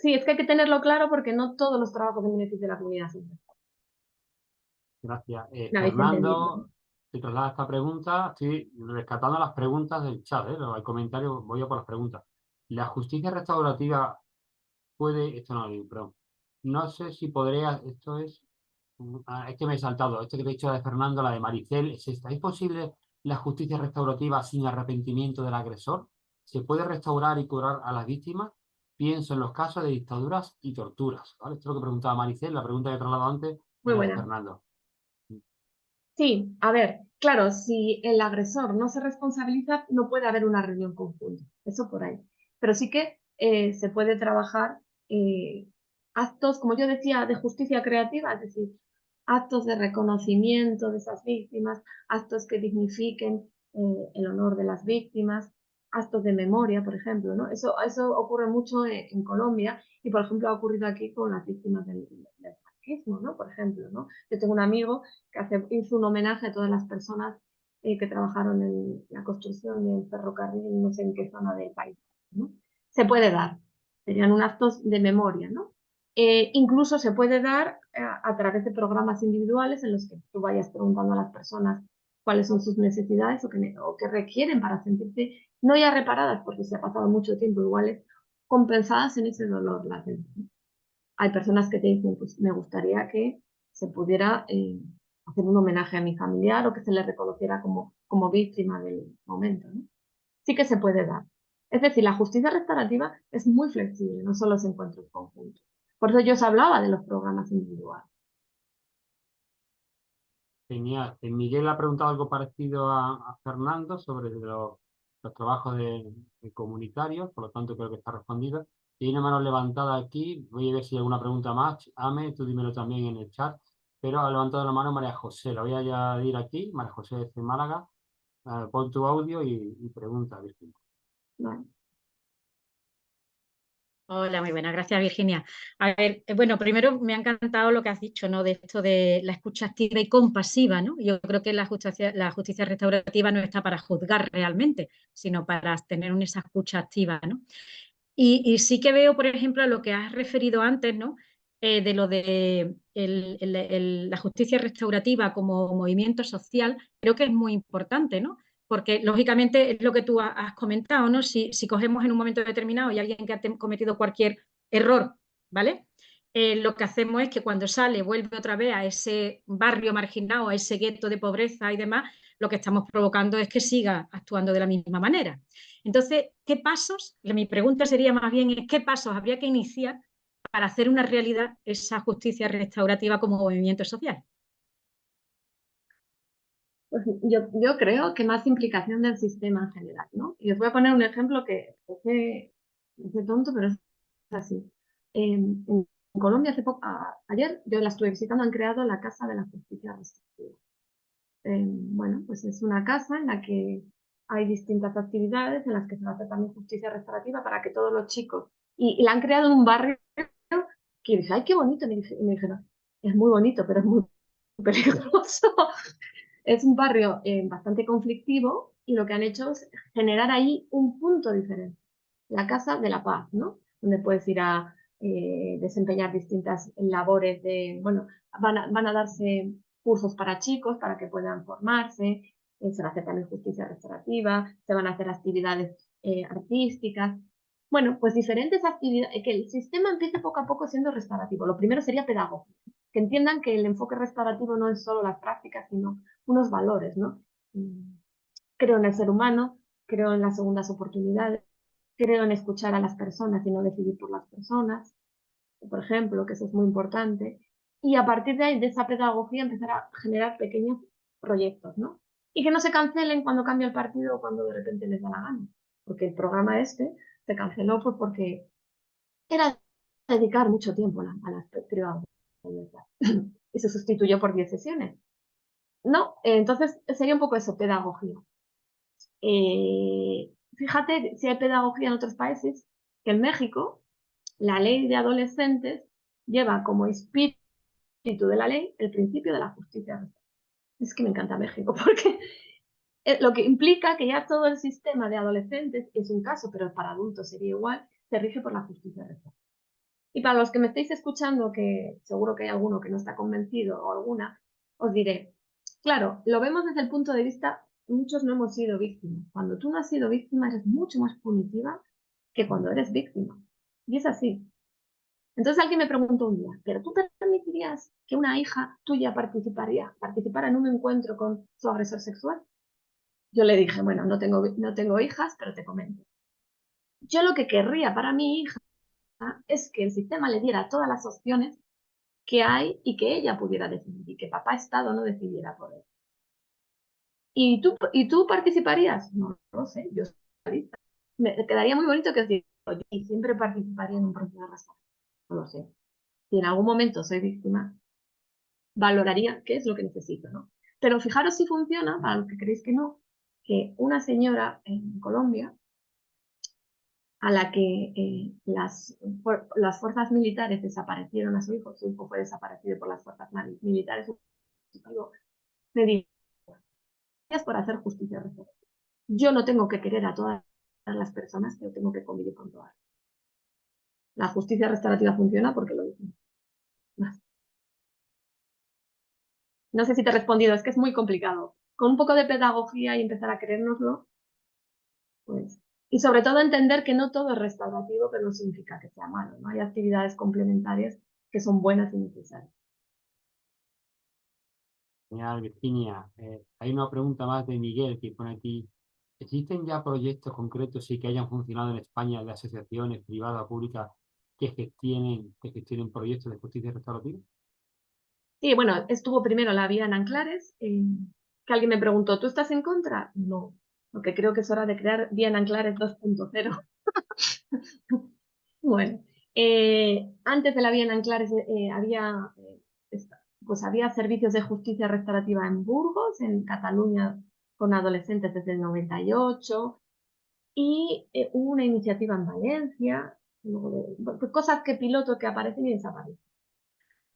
sí, es que hay que tenerlo claro porque no todos los trabajos de beneficio de la comunidad son. Gracias. ¿Me habéis entendido? Fernando, te traslada esta pregunta. Estoy rescatando las preguntas del chat, ¿eh? Hay comentarios, voy a por las preguntas. ¿La justicia restaurativa puede, esto no lo digo, perdón, no sé si podría, esto es, es que me he saltado, esto que te he dicho de Fernando, la de Maricel, ¿es esta? ¿Es posible la justicia restaurativa sin arrepentimiento del agresor? ¿Se puede restaurar y curar a las víctimas? Pienso en los casos de dictaduras y torturas, ¿vale? Esto es lo que preguntaba Maricel, la pregunta que he trasladado antes Muy era de buena. Fernando. Sí, a ver, claro, si el agresor no se responsabiliza, no puede haber una reunión conjunta, eso por ahí. Pero sí que se puede trabajar actos, como yo decía, de justicia creativa, es decir, actos de reconocimiento de esas víctimas, actos que dignifiquen el honor de las víctimas, actos de memoria, por ejemplo, ¿no? Eso ocurre mucho en Colombia y, por ejemplo, ha ocurrido aquí con las víctimas del franquismo, ¿no? Por ejemplo, ¿no? Yo tengo un amigo que hizo un homenaje a todas las personas que trabajaron en la construcción del ferrocarril, no sé en qué zona del país, ¿no? Se puede dar, serían unos actos de memoria, ¿no? Incluso se puede dar a través de programas individuales en los que tú vayas preguntando a las personas cuáles son sus necesidades o qué requieren para sentirse no ya reparadas, porque se ha pasado mucho tiempo, iguales, compensadas en ese dolor latente. Hay personas que te dicen, pues me gustaría que se pudiera hacer un homenaje a mi familiar o que se le reconociera como víctima del momento, ¿no? Sí que se puede dar. Es decir, la justicia restaurativa es muy flexible, no solo se encuentra en conjunto. Por eso yo os hablaba de los programas individuales. Genial. Miguel ha preguntado algo parecido a Fernando sobre los trabajos de comunitarios, por lo tanto creo que está respondido. Y hay una mano levantada aquí, voy a ver si hay alguna pregunta más. Ame, tú dímelo también en el chat. Pero ha levantado la mano María José, la voy a añadir aquí, María José de Málaga. Pon tu audio y pregunta, Virginia. ¿Vale? Hola, muy buenas, gracias Virginia. A ver, bueno, primero me ha encantado lo que has dicho, ¿no? De esto de la escucha activa y compasiva, ¿no? Yo creo que la justicia restaurativa no está para juzgar realmente, sino para tener esa escucha activa, ¿no? Y sí que veo, por ejemplo, lo que has referido antes, ¿no? De lo de la justicia restaurativa como movimiento social, creo que es muy importante, ¿no? porque lógicamente es lo que tú has comentado, ¿no? Si cogemos en un momento determinado y alguien que ha cometido cualquier error, ¿vale? Lo que hacemos es que cuando sale, vuelve otra vez a ese barrio marginado, a ese gueto de pobreza y demás, lo que estamos provocando es que siga actuando de la misma manera. Entonces, ¿qué pasos? Mi pregunta sería más bien, ¿qué pasos habría que iniciar para hacer una realidad esa justicia restaurativa como movimiento social? Pues yo creo que más implicación del sistema en general, ¿no? Y os voy a poner un ejemplo que parece tonto, pero es así. En Colombia, ayer yo la estuve visitando, han creado la Casa de la Justicia Restaurativa. Bueno, pues es una casa en la que hay distintas actividades en las que se va a hacer también justicia restaurativa para que todos los chicos, y la han creado en un barrio que dije, ay, qué bonito, y me dijeron, es muy bonito, pero es muy peligroso. Es un barrio bastante conflictivo y lo que han hecho es generar ahí un punto diferente, la Casa de la Paz, ¿no? Donde puedes ir a desempeñar distintas labores de, bueno, van a darse cursos para chicos para que puedan formarse, se va a hacer también justicia restaurativa, se van a hacer actividades artísticas. Bueno, pues diferentes actividades, que el sistema empiece poco a poco siendo restaurativo. Lo primero sería pedagógico, que entiendan que el enfoque restaurativo no es solo las prácticas, sino unos valores, ¿no? Creo en el ser humano, creo en las segundas oportunidades, creo en escuchar a las personas y no decidir por las personas, por ejemplo, que eso es muy importante. Y a partir de ahí, de esa pedagogía, empezar a generar pequeños proyectos, ¿no? Y que no se cancelen cuando cambia el partido o cuando de repente les da la gana. Porque el programa este se canceló pues porque era dedicar mucho tiempo a las privadas y se sustituyó por 10 sesiones. No, entonces sería un poco eso, pedagogía. Fíjate si hay pedagogía en otros países, que en México la ley de adolescentes lleva como espíritu de la ley el principio de la justicia restaurativa. Es que me encanta México porque lo que implica que ya todo el sistema de adolescentes, es un caso, pero para adultos sería igual, se rige por la justicia restaurativa. Y para los que me estéis escuchando, que seguro que hay alguno que no está convencido o alguna, os diré, claro, lo vemos desde el punto de vista, muchos no hemos sido víctimas. Cuando tú no has sido víctima eres mucho más punitiva que cuando eres víctima. Y es así. Entonces alguien me preguntó un día, ¿pero tú permitirías que una hija tuya participara en un encuentro con su agresor sexual? Yo le dije, bueno, no tengo hijas, pero te comento. Yo lo que querría para mi hija es que el sistema le diera todas las opciones que hay y que ella pudiera decidir y que papá Estado no decidiera por él. ¿Y tú participarías? No lo sé, yo soy lista. Me quedaría muy bonito que os diga, y siempre participaría en un proceso de restauración. No lo sé. Si en algún momento soy víctima, valoraría qué es lo que necesito, ¿no? Pero fijaros si funciona, para los que creéis que no, que una señora en Colombia a la que las fuerzas militares desaparecieron a su hijo fue desaparecido por las fuerzas militares, me dijo, gracias por hacer justicia restaurativa. Yo no tengo que querer a todas las personas, pero tengo que convivir con todas. La justicia restaurativa funciona porque lo dicen. No sé si te he respondido, es que es muy complicado. Con un poco de pedagogía y empezar a creérnoslo, pues. Y sobre todo entender que no todo es restaurativo, pero no significa que sea malo, ¿no? Hay actividades complementarias que son buenas y necesarias. Genial, Virginia. Hay una pregunta más de Miguel que pone aquí. ¿Existen ya proyectos concretos y que hayan funcionado en España de asociaciones privadas o públicas que gestionen proyectos de justicia restaurativa? Sí, bueno, estuvo primero la vía en Anclares, que alguien me preguntó, ¿tú estás en contra? No, porque creo que es hora de crear vía en Anclares 2.0. Bueno, antes de la vía en Anclares había servicios de justicia restaurativa en Burgos, en Cataluña, con adolescentes desde el 98, y hubo una iniciativa en Valencia, pues cosas que pilotos que aparecen y desaparecen.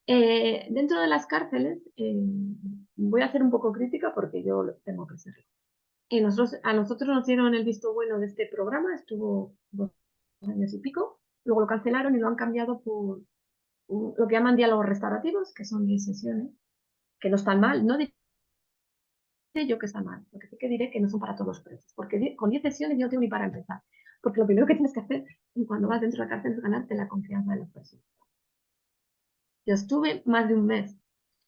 Dentro de las cárceles, voy a hacer un poco crítica porque yo tengo que serlo. A nosotros nos dieron el visto bueno de este programa, estuvo 2 años y pico, luego lo cancelaron y lo han cambiado por lo que llaman diálogos restaurativos, que son 10 sesiones, que no están mal, no yo que está mal. Lo que sí que diré que no son para todos los presos. Porque con 10 sesiones yo no tengo ni para empezar. Porque lo primero que tienes que hacer cuando vas dentro de la cárcel es ganarte la confianza de las personas. Yo estuve más de un mes.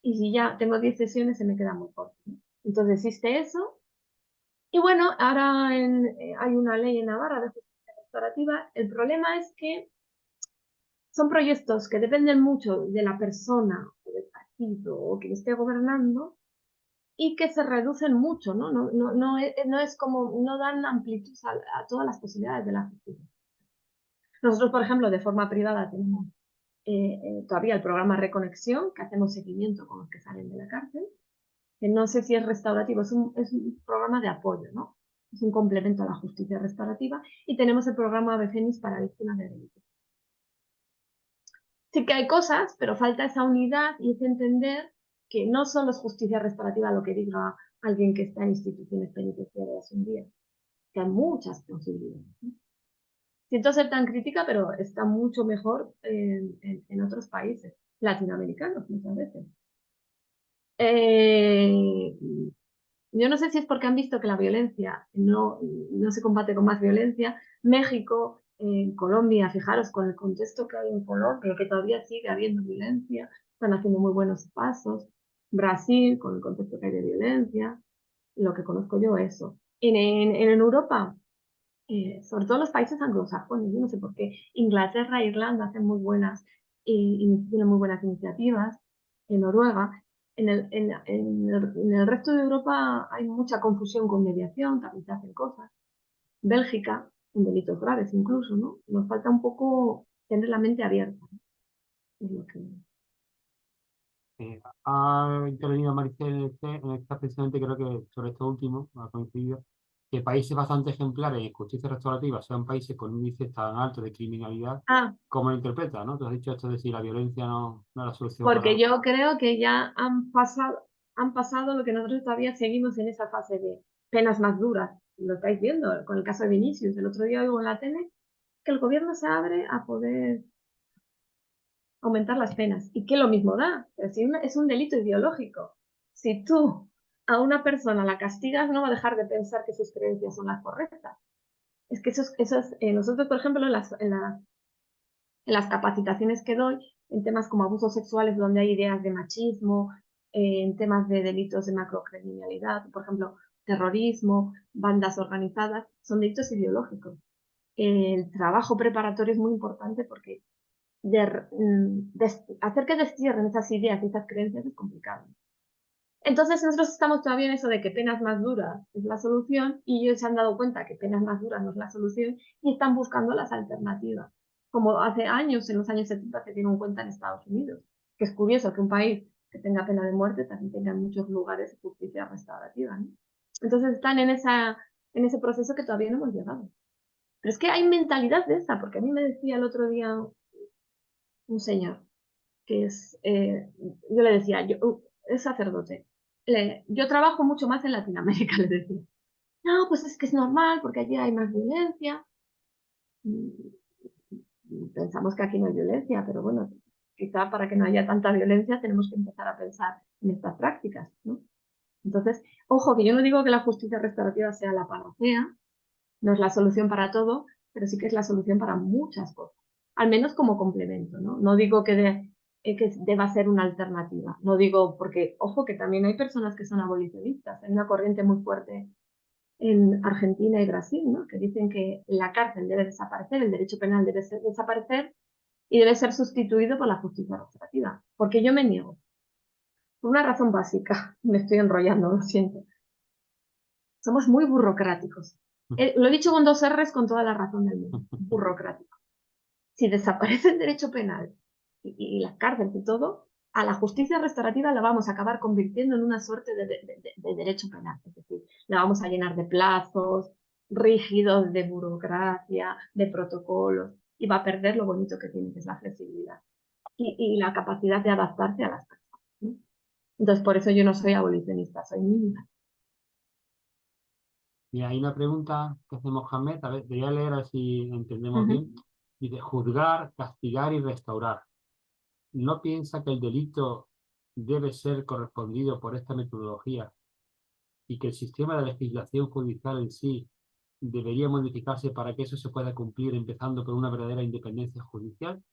Y si ya tengo 10 sesiones, se me queda muy corto, ¿no? Entonces existe eso. Y bueno, ahora hay una ley en Navarra de justicia restaurativa. El problema es que son proyectos que dependen mucho de la persona o del partido o quien esté gobernando y que se reducen mucho, ¿no? No es como, no dan amplitud a todas las posibilidades de la justicia. Nosotros, por ejemplo, de forma privada tenemos todavía el programa Reconexión, que hacemos seguimiento con los que salen de la cárcel, que no sé si es restaurativo, es un programa de apoyo, ¿no? Es un complemento a la justicia restaurativa, y tenemos el programa Befenis para víctimas de delitos. Sí que hay cosas, pero falta esa unidad y ese entender que no solo es justicia restaurativa lo que diga alguien que está en instituciones penitenciarias un día, que hay muchas posibilidades, ¿no? Siento ser tan crítica, pero está mucho mejor en otros países latinoamericanos muchas veces. Yo no sé si es porque han visto que la violencia no se combate con más violencia. México, Colombia, fijaros con el contexto que hay en Colombia, que todavía sigue habiendo violencia, están haciendo muy buenos pasos. Brasil, con el contexto que hay de violencia, lo que conozco yo, eso. En Europa, sobre todo los países anglosajones, yo no sé por qué, Inglaterra e Irlanda hacen tienen muy buenas iniciativas, en Noruega. En el resto de Europa hay mucha confusión con mediación, también se hacen cosas. Bélgica, en delitos graves incluso, ¿no? Nos falta un poco tener la mente abierta, ¿no? Es lo que... Ha intervenido Maricel en esta precisamente, creo que sobre esto último, ha coincidido, que países bastante ejemplares en justicia restaurativa sean países con índices tan altos de criminalidad, Ah, como lo interpreta, ¿no? Tú has dicho esto de si la violencia no es la solución para... porque yo creo que ya han pasado lo que nosotros todavía seguimos en esa fase de penas más duras. Lo estáis viendo con el caso de Vinicius. El otro día oigo en la tele que el gobierno se abre a poder aumentar las penas. ¿Y qué lo mismo da? Pero si es un delito ideológico. Si tú a una persona la castigas, no va a dejar de pensar que sus creencias son las correctas. Es que nosotros, por ejemplo, en las capacitaciones que doy, en temas como abusos sexuales, donde hay ideas de machismo, en temas de delitos de macrocriminalidad, por ejemplo, terrorismo, bandas organizadas, son delitos ideológicos. El trabajo preparatorio es muy importante porque hacer que destierren esas ideas y esas creencias es complicado. Entonces nosotros estamos todavía en eso de que penas más duras es la solución, y ellos se han dado cuenta que penas más duras no es la solución y están buscando las alternativas. Como hace años, en los años 70, se dieron cuenta en Estados Unidos, que es curioso que un país que tenga pena de muerte también tenga en muchos lugares de justicia restaurativa, ¿no? Entonces están en ese proceso que todavía no hemos llegado. Pero es que hay mentalidad de esa, porque a mí me decía el otro día un señor, que yo le decía, es sacerdote, yo trabajo mucho más en Latinoamérica, le decía. No, pues es que es normal, porque allí hay más violencia. Pensamos que aquí no hay violencia, pero bueno, quizá para que no haya tanta violencia tenemos que empezar a pensar en estas prácticas, ¿no? Entonces, ojo, que yo no digo que la justicia restaurativa sea la panacea, no es la solución para todo, pero sí que es la solución para muchas cosas, al menos como complemento, ¿no? No digo que deba ser una alternativa, no digo, porque, ojo, que también hay personas que son abolicionistas, hay una corriente muy fuerte en Argentina y Brasil, ¿no? Que dicen que la cárcel debe desaparecer, el derecho penal debe desaparecer y debe ser sustituido por la justicia restaurativa, porque yo me niego, por una razón básica, me estoy enrollando, lo siento. Somos muy burocráticos. Lo he dicho con 2 R's con toda la razón del mundo. Burocrático. Si desaparece el derecho penal y las cárceles y todo, a la justicia restaurativa la vamos a acabar convirtiendo en una suerte de derecho penal. Es decir, la vamos a llenar de plazos rígidos, de burocracia, de protocolos, y va a perder lo bonito que tiene, que es la flexibilidad y la capacidad de adaptarse a las personas, ¿no? Entonces, por eso yo no soy abolicionista, soy mínima. Y hay una pregunta que hace Mohamed, a ver, voy a leer así entendemos bien. Dice, juzgar, castigar y restaurar. ¿No piensa que el delito debe ser correspondido por esta metodología y que el sistema de legislación judicial en sí debería modificarse para que eso se pueda cumplir, empezando por una verdadera independencia judicial?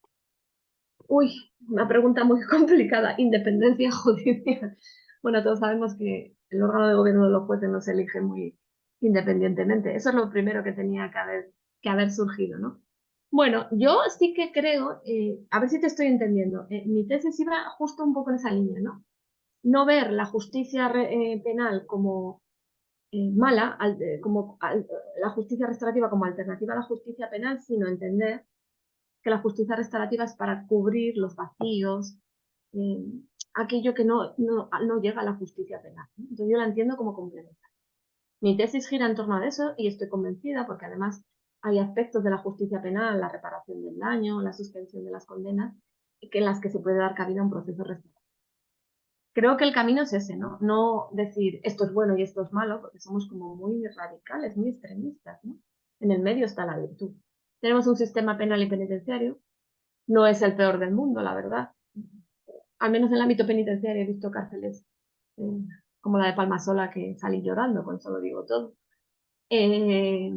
Uy, una pregunta muy complicada. Independencia judicial. Bueno, todos sabemos que el órgano de gobierno de los jueces no se elige muy independientemente. Eso es lo primero que tenía que haber surgido, ¿no? Bueno, yo sí que creo, a ver si te estoy entendiendo, mi tesis iba justo un poco en esa línea, ¿no? No ver la justicia penal como mala, la justicia restaurativa como alternativa a la justicia penal, sino entender que la justicia restaurativa es para cubrir los vacíos, eh, aquello que no llega a la justicia penal, ¿no? Entonces yo la entiendo como complementaria. Mi tesis gira en torno a eso y estoy convencida porque además hay aspectos de la justicia penal, la reparación del daño, la suspensión de las condenas, que en las que se puede dar cabida a un proceso restaurativo. Creo que el camino es ese, ¿no? No decir esto es bueno y esto es malo, porque somos como muy radicales, muy extremistas, ¿no? En el medio está la virtud. Tenemos un sistema penal y penitenciario, no es el peor del mundo, la verdad. Al menos en el ámbito penitenciario he visto cárceles eh, como la de Palmasola que salí llorando, con eso lo digo todo. Eh,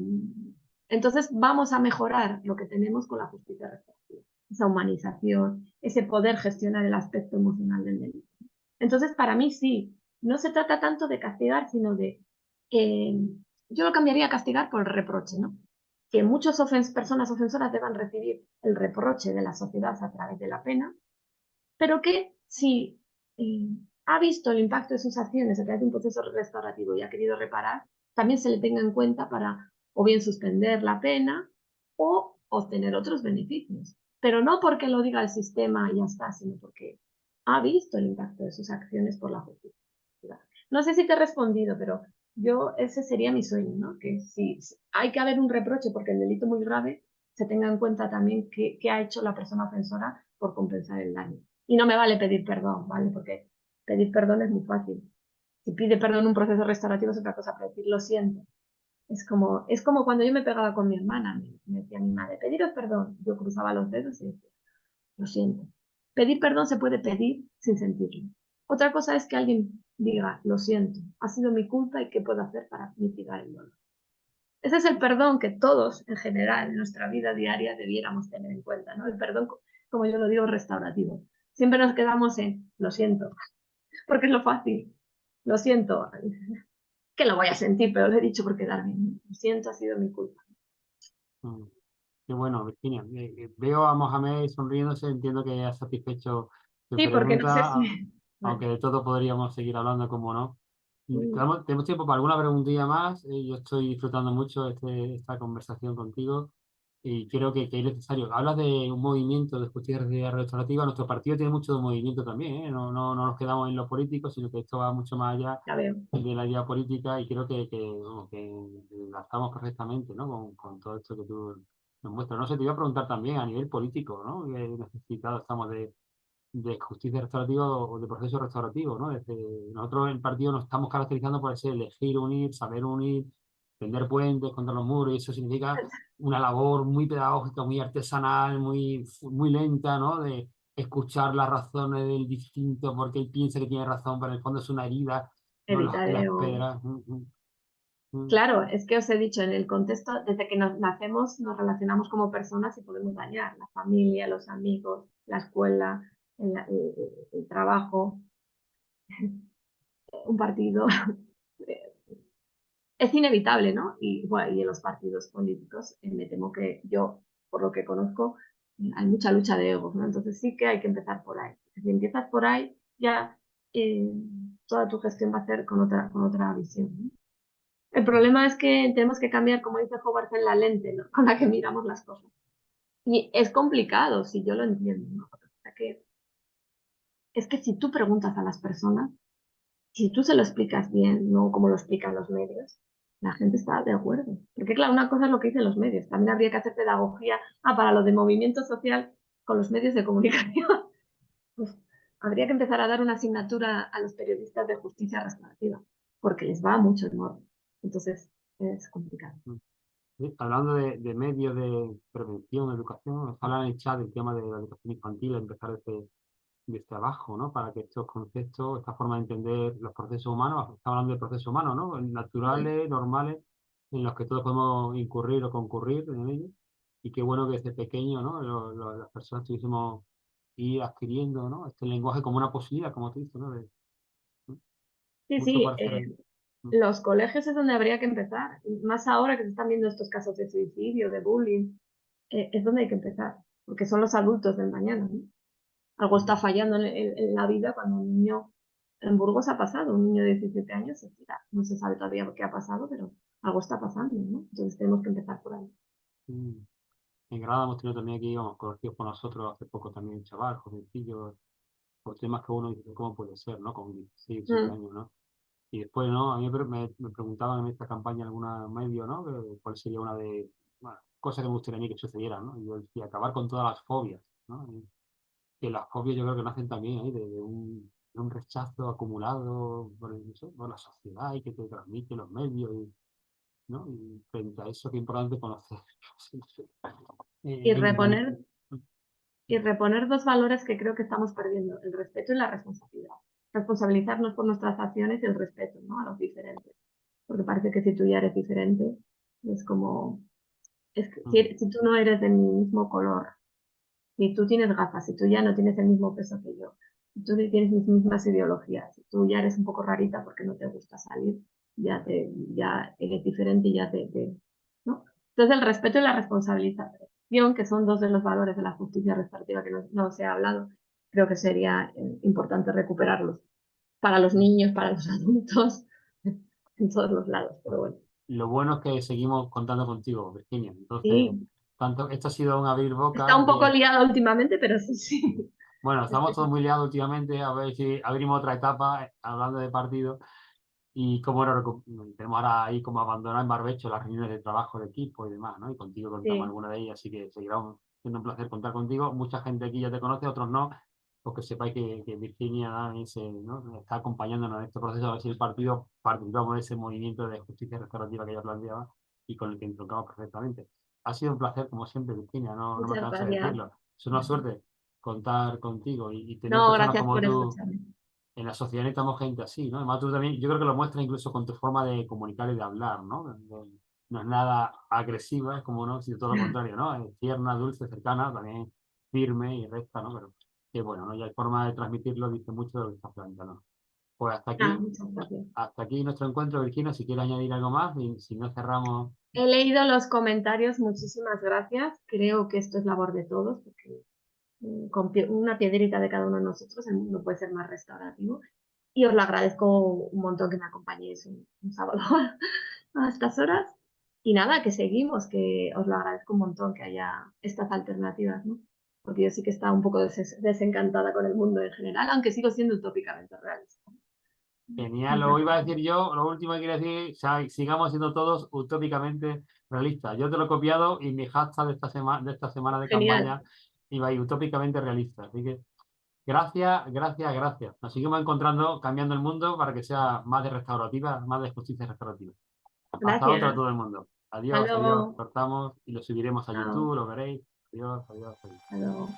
entonces vamos a mejorar lo que tenemos con la justicia restaurativa, esa humanización, ese poder gestionar el aspecto emocional del delito. Entonces, para mí sí, no se trata tanto de castigar, sino de, eh, yo lo cambiaría a castigar por el reproche, ¿no? Que muchas personas ofensoras deban recibir el reproche de la sociedad a través de la pena, pero que si eh, ha visto el impacto de sus acciones a través de un proceso restaurativo y ha querido reparar, también se le tenga en cuenta para o bien suspender la pena o obtener otros beneficios. Pero no porque lo diga el sistema y ya está, sino porque ha visto el impacto de sus acciones por la justicia. No sé si te he respondido, pero ese sería mi sueño, ¿no? Que si hay que haber un reproche porque el delito es muy grave, se tenga en cuenta también qué ha hecho la persona ofensora por compensar el daño. Y no me vale pedir perdón, ¿vale? Porque pedir perdón es muy fácil. Si pide perdón en un proceso restaurativo es otra cosa, pero decir lo siento. Es como cuando yo me pegaba con mi hermana, me decía mi madre, pediros perdón. Yo cruzaba los dedos y decía, lo siento. Pedir perdón se puede pedir sin sentirlo. Otra cosa es que alguien diga, lo siento, ha sido mi culpa y qué puedo hacer para mitigar el dolor. Ese es el perdón que todos, en general, en nuestra vida diaria debiéramos tener en cuenta, ¿no? El perdón, como yo lo digo, restaurativo. Siempre nos quedamos en, lo siento, porque es lo fácil. Lo siento, que lo voy a sentir, pero lo he dicho por quedar bien. Lo siento, ha sido mi culpa. Mm. Qué bueno, Virginia. Veo a Mohamed sonriéndose, entiendo que has satisfecho tu Sí, porque no sé pregunta, si... aunque Vale. de todo podríamos seguir hablando, como no. Mm. Tenemos tiempo para alguna preguntilla más. Yo estoy disfrutando mucho esta conversación contigo y creo que es necesario. Hablas de un movimiento de justicia restaurativa. Nuestro partido tiene mucho de movimiento también, ¿eh? No nos quedamos en lo político, sino que esto va mucho más allá Ya veo. de la idea política y creo que enlazamos perfectamente, ¿no? Con todo esto que tú nos muestras. No sé, te iba a preguntar también a nivel político, ¿no? Que necesitados estamos de justicia restaurativa o de proceso restaurativo, ¿no? Nosotros el partido nos estamos caracterizando por ese elegir unir, saber unir, tender puentes contra los muros, y eso significa una labor muy pedagógica, muy artesanal, muy lenta, ¿no? De escuchar las razones del distinto porque él piensa que tiene razón, pero en el fondo es una herida, ¿no? Evitar Las o... pedras. Mm. Claro, es que os he dicho, en el contexto, desde que nos nacemos, nos relacionamos como personas y podemos dañar la familia, los amigos, la escuela, el trabajo, un partido. Es inevitable, ¿no? Y, bueno, y en los partidos políticos, me temo que yo, por lo que conozco, hay mucha lucha de egos, ¿no? Entonces sí que hay que empezar por ahí. Si empiezas por ahí, ya eh, toda tu gestión va a ser con otra visión, ¿no? El problema es que tenemos que cambiar, como dice Howard, en la lente, ¿no? Con la que miramos las cosas. Y es complicado, si yo lo entiendo, ¿no? O sea que, es que si tú preguntas a las personas, si tú se lo explicas bien, no como lo explican los medios, la gente está de acuerdo. Porque claro, una cosa es lo que dicen los medios, también habría que hacer pedagogía, para lo de movimiento social con los medios de comunicación. Pues, habría que empezar a dar una asignatura a los periodistas de justicia restaurativa, porque les va mucho el morro. Entonces, es complicado. Sí, hablando de medios de prevención, educación, nos hablan en el chat del tema de la educación infantil, empezar desde abajo, ¿no? Para que estos conceptos, esta forma de entender los procesos humanos, estamos hablando de procesos humanos, ¿no? Naturales, normales, en los que todos podemos incurrir o concurrir en ellos. Y qué bueno que desde pequeño, ¿no? Las personas tuviésemos ir adquiriendo, ¿no? Este lenguaje como una posibilidad, como te dices, ¿no? Sí, Mucho sí, para hacer ahí. los colegios es donde habría que empezar, más ahora que se están viendo estos casos de suicidio, de bullying, es donde hay que empezar, porque son los adultos del mañana, ¿no? Algo está fallando en la vida cuando un niño, en Burgos ha pasado, un niño de 17 años se tira. No se sabe todavía qué ha pasado, pero algo está pasando, ¿no? Entonces tenemos que empezar por ahí. Mm. En Granada hemos tenido también aquí, vamos, conocidos por nosotros hace poco también un chaval, jovencillo, por temas que uno dice, ¿cómo puede ser, no? Con 16, 17 Mm. años, ¿no? Y después, ¿no? A mí me preguntaban en esta campaña en alguna medio, ¿no? ¿Cuál sería una de, bueno, cosas que me gustaría a mí que sucedieran, ¿no? Y yo decía, acabar con todas las fobias, ¿no? Y que las fobias yo creo que nacen también ahí de un rechazo acumulado por, no sé, por la sociedad y que te transmiten los medios, ¿no? Y frente a eso, qué importante conocer. Y Vincular. reponer, y reponer dos valores que creo que estamos perdiendo, el respeto y la responsabilidad. Responsabilizarnos por nuestras acciones y el respeto, ¿no? A los diferentes. Porque parece que si tú ya eres diferente, es como, es que si tú no eres de mi mismo color, si tú tienes gafas, si tú ya no tienes el mismo peso que yo, si tú tienes mis mismas ideologías, si tú ya eres un poco rarita porque no te gusta salir, ya eres diferente y ¿no? Entonces el respeto y la responsabilización, que son dos de los valores de la justicia restaurativa que no se ha hablado, creo que sería importante recuperarlos para los niños, para los adultos, en todos los lados, pero bueno. Lo bueno es que seguimos contando contigo, Virginia. Entonces, Sí, tanto, esto ha sido un abrir está boca. un poco liado últimamente, pero sí, sí. Bueno, estamos todos muy liados últimamente, a ver si abrimos otra etapa hablando de partido. Y como tenemos ahora ahí como abandonar en barbecho las reuniones de trabajo de equipo y demás, ¿no? Y contigo contamos Sí. alguna de ellas, así que seguirá siendo un placer contar contigo. Mucha gente aquí ya te conoce, otros no, porque sepáis que Virginia Dani ¿no? está acompañándonos en este proceso, a ver si el partido participamos de ese movimiento de justicia restaurativa que ella planteaba y con el que entroncamos perfectamente. Ha sido un placer, como siempre, Virginia, no me Muchas canso de gracias. decirlo. Es una suerte contar contigo y tener No, personas gracias como por tú escucharme. en la sociedad. Necesitamos gente así, ¿no? Además, tú también, yo creo que lo muestras incluso con tu forma de comunicar y de hablar, ¿no? No es nada agresiva, es como, ¿no? Sino todo lo contrario, ¿no? Es tierna, dulce, cercana, también firme y recta, ¿no? Pero que bueno, ¿no? Ya hay forma de transmitirlo, dice mucho de lo que estás planteando. Pues Ah, muchas gracias. hasta aquí nuestro encuentro, Virginia, si quieres añadir algo más, y si no cerramos. He leído los comentarios, muchísimas gracias. Creo que esto es labor de todos, porque con una piedrita de cada uno de nosotros el mundo puede ser más restaurativo. Y os lo agradezco un montón que me acompañéis un sábado a estas horas. Y nada, que seguimos, que os lo agradezco un montón que haya estas alternativas, ¿no? Porque yo sí que estaba un poco desencantada con el mundo en general, aunque sigo siendo utópicamente realista. Genial, lo Muchas iba a gracias. decir yo, lo último que quiero decir, o sea, sigamos siendo todos utópicamente realistas. Yo te lo he copiado y mi hashtag de esta semana de Genial. campaña iba ahí, utópicamente realista. Así que gracias, gracias, gracias. Nos seguimos encontrando, cambiando el mundo para que sea más de restaurativa, más de justicia restaurativa. Hasta otra a Gracias. todo el mundo. Hasta Adiós, adiós. luego. Cortamos y lo subiremos a Chao. YouTube, lo veréis. Adiós, adiós, adiós. Hasta luego.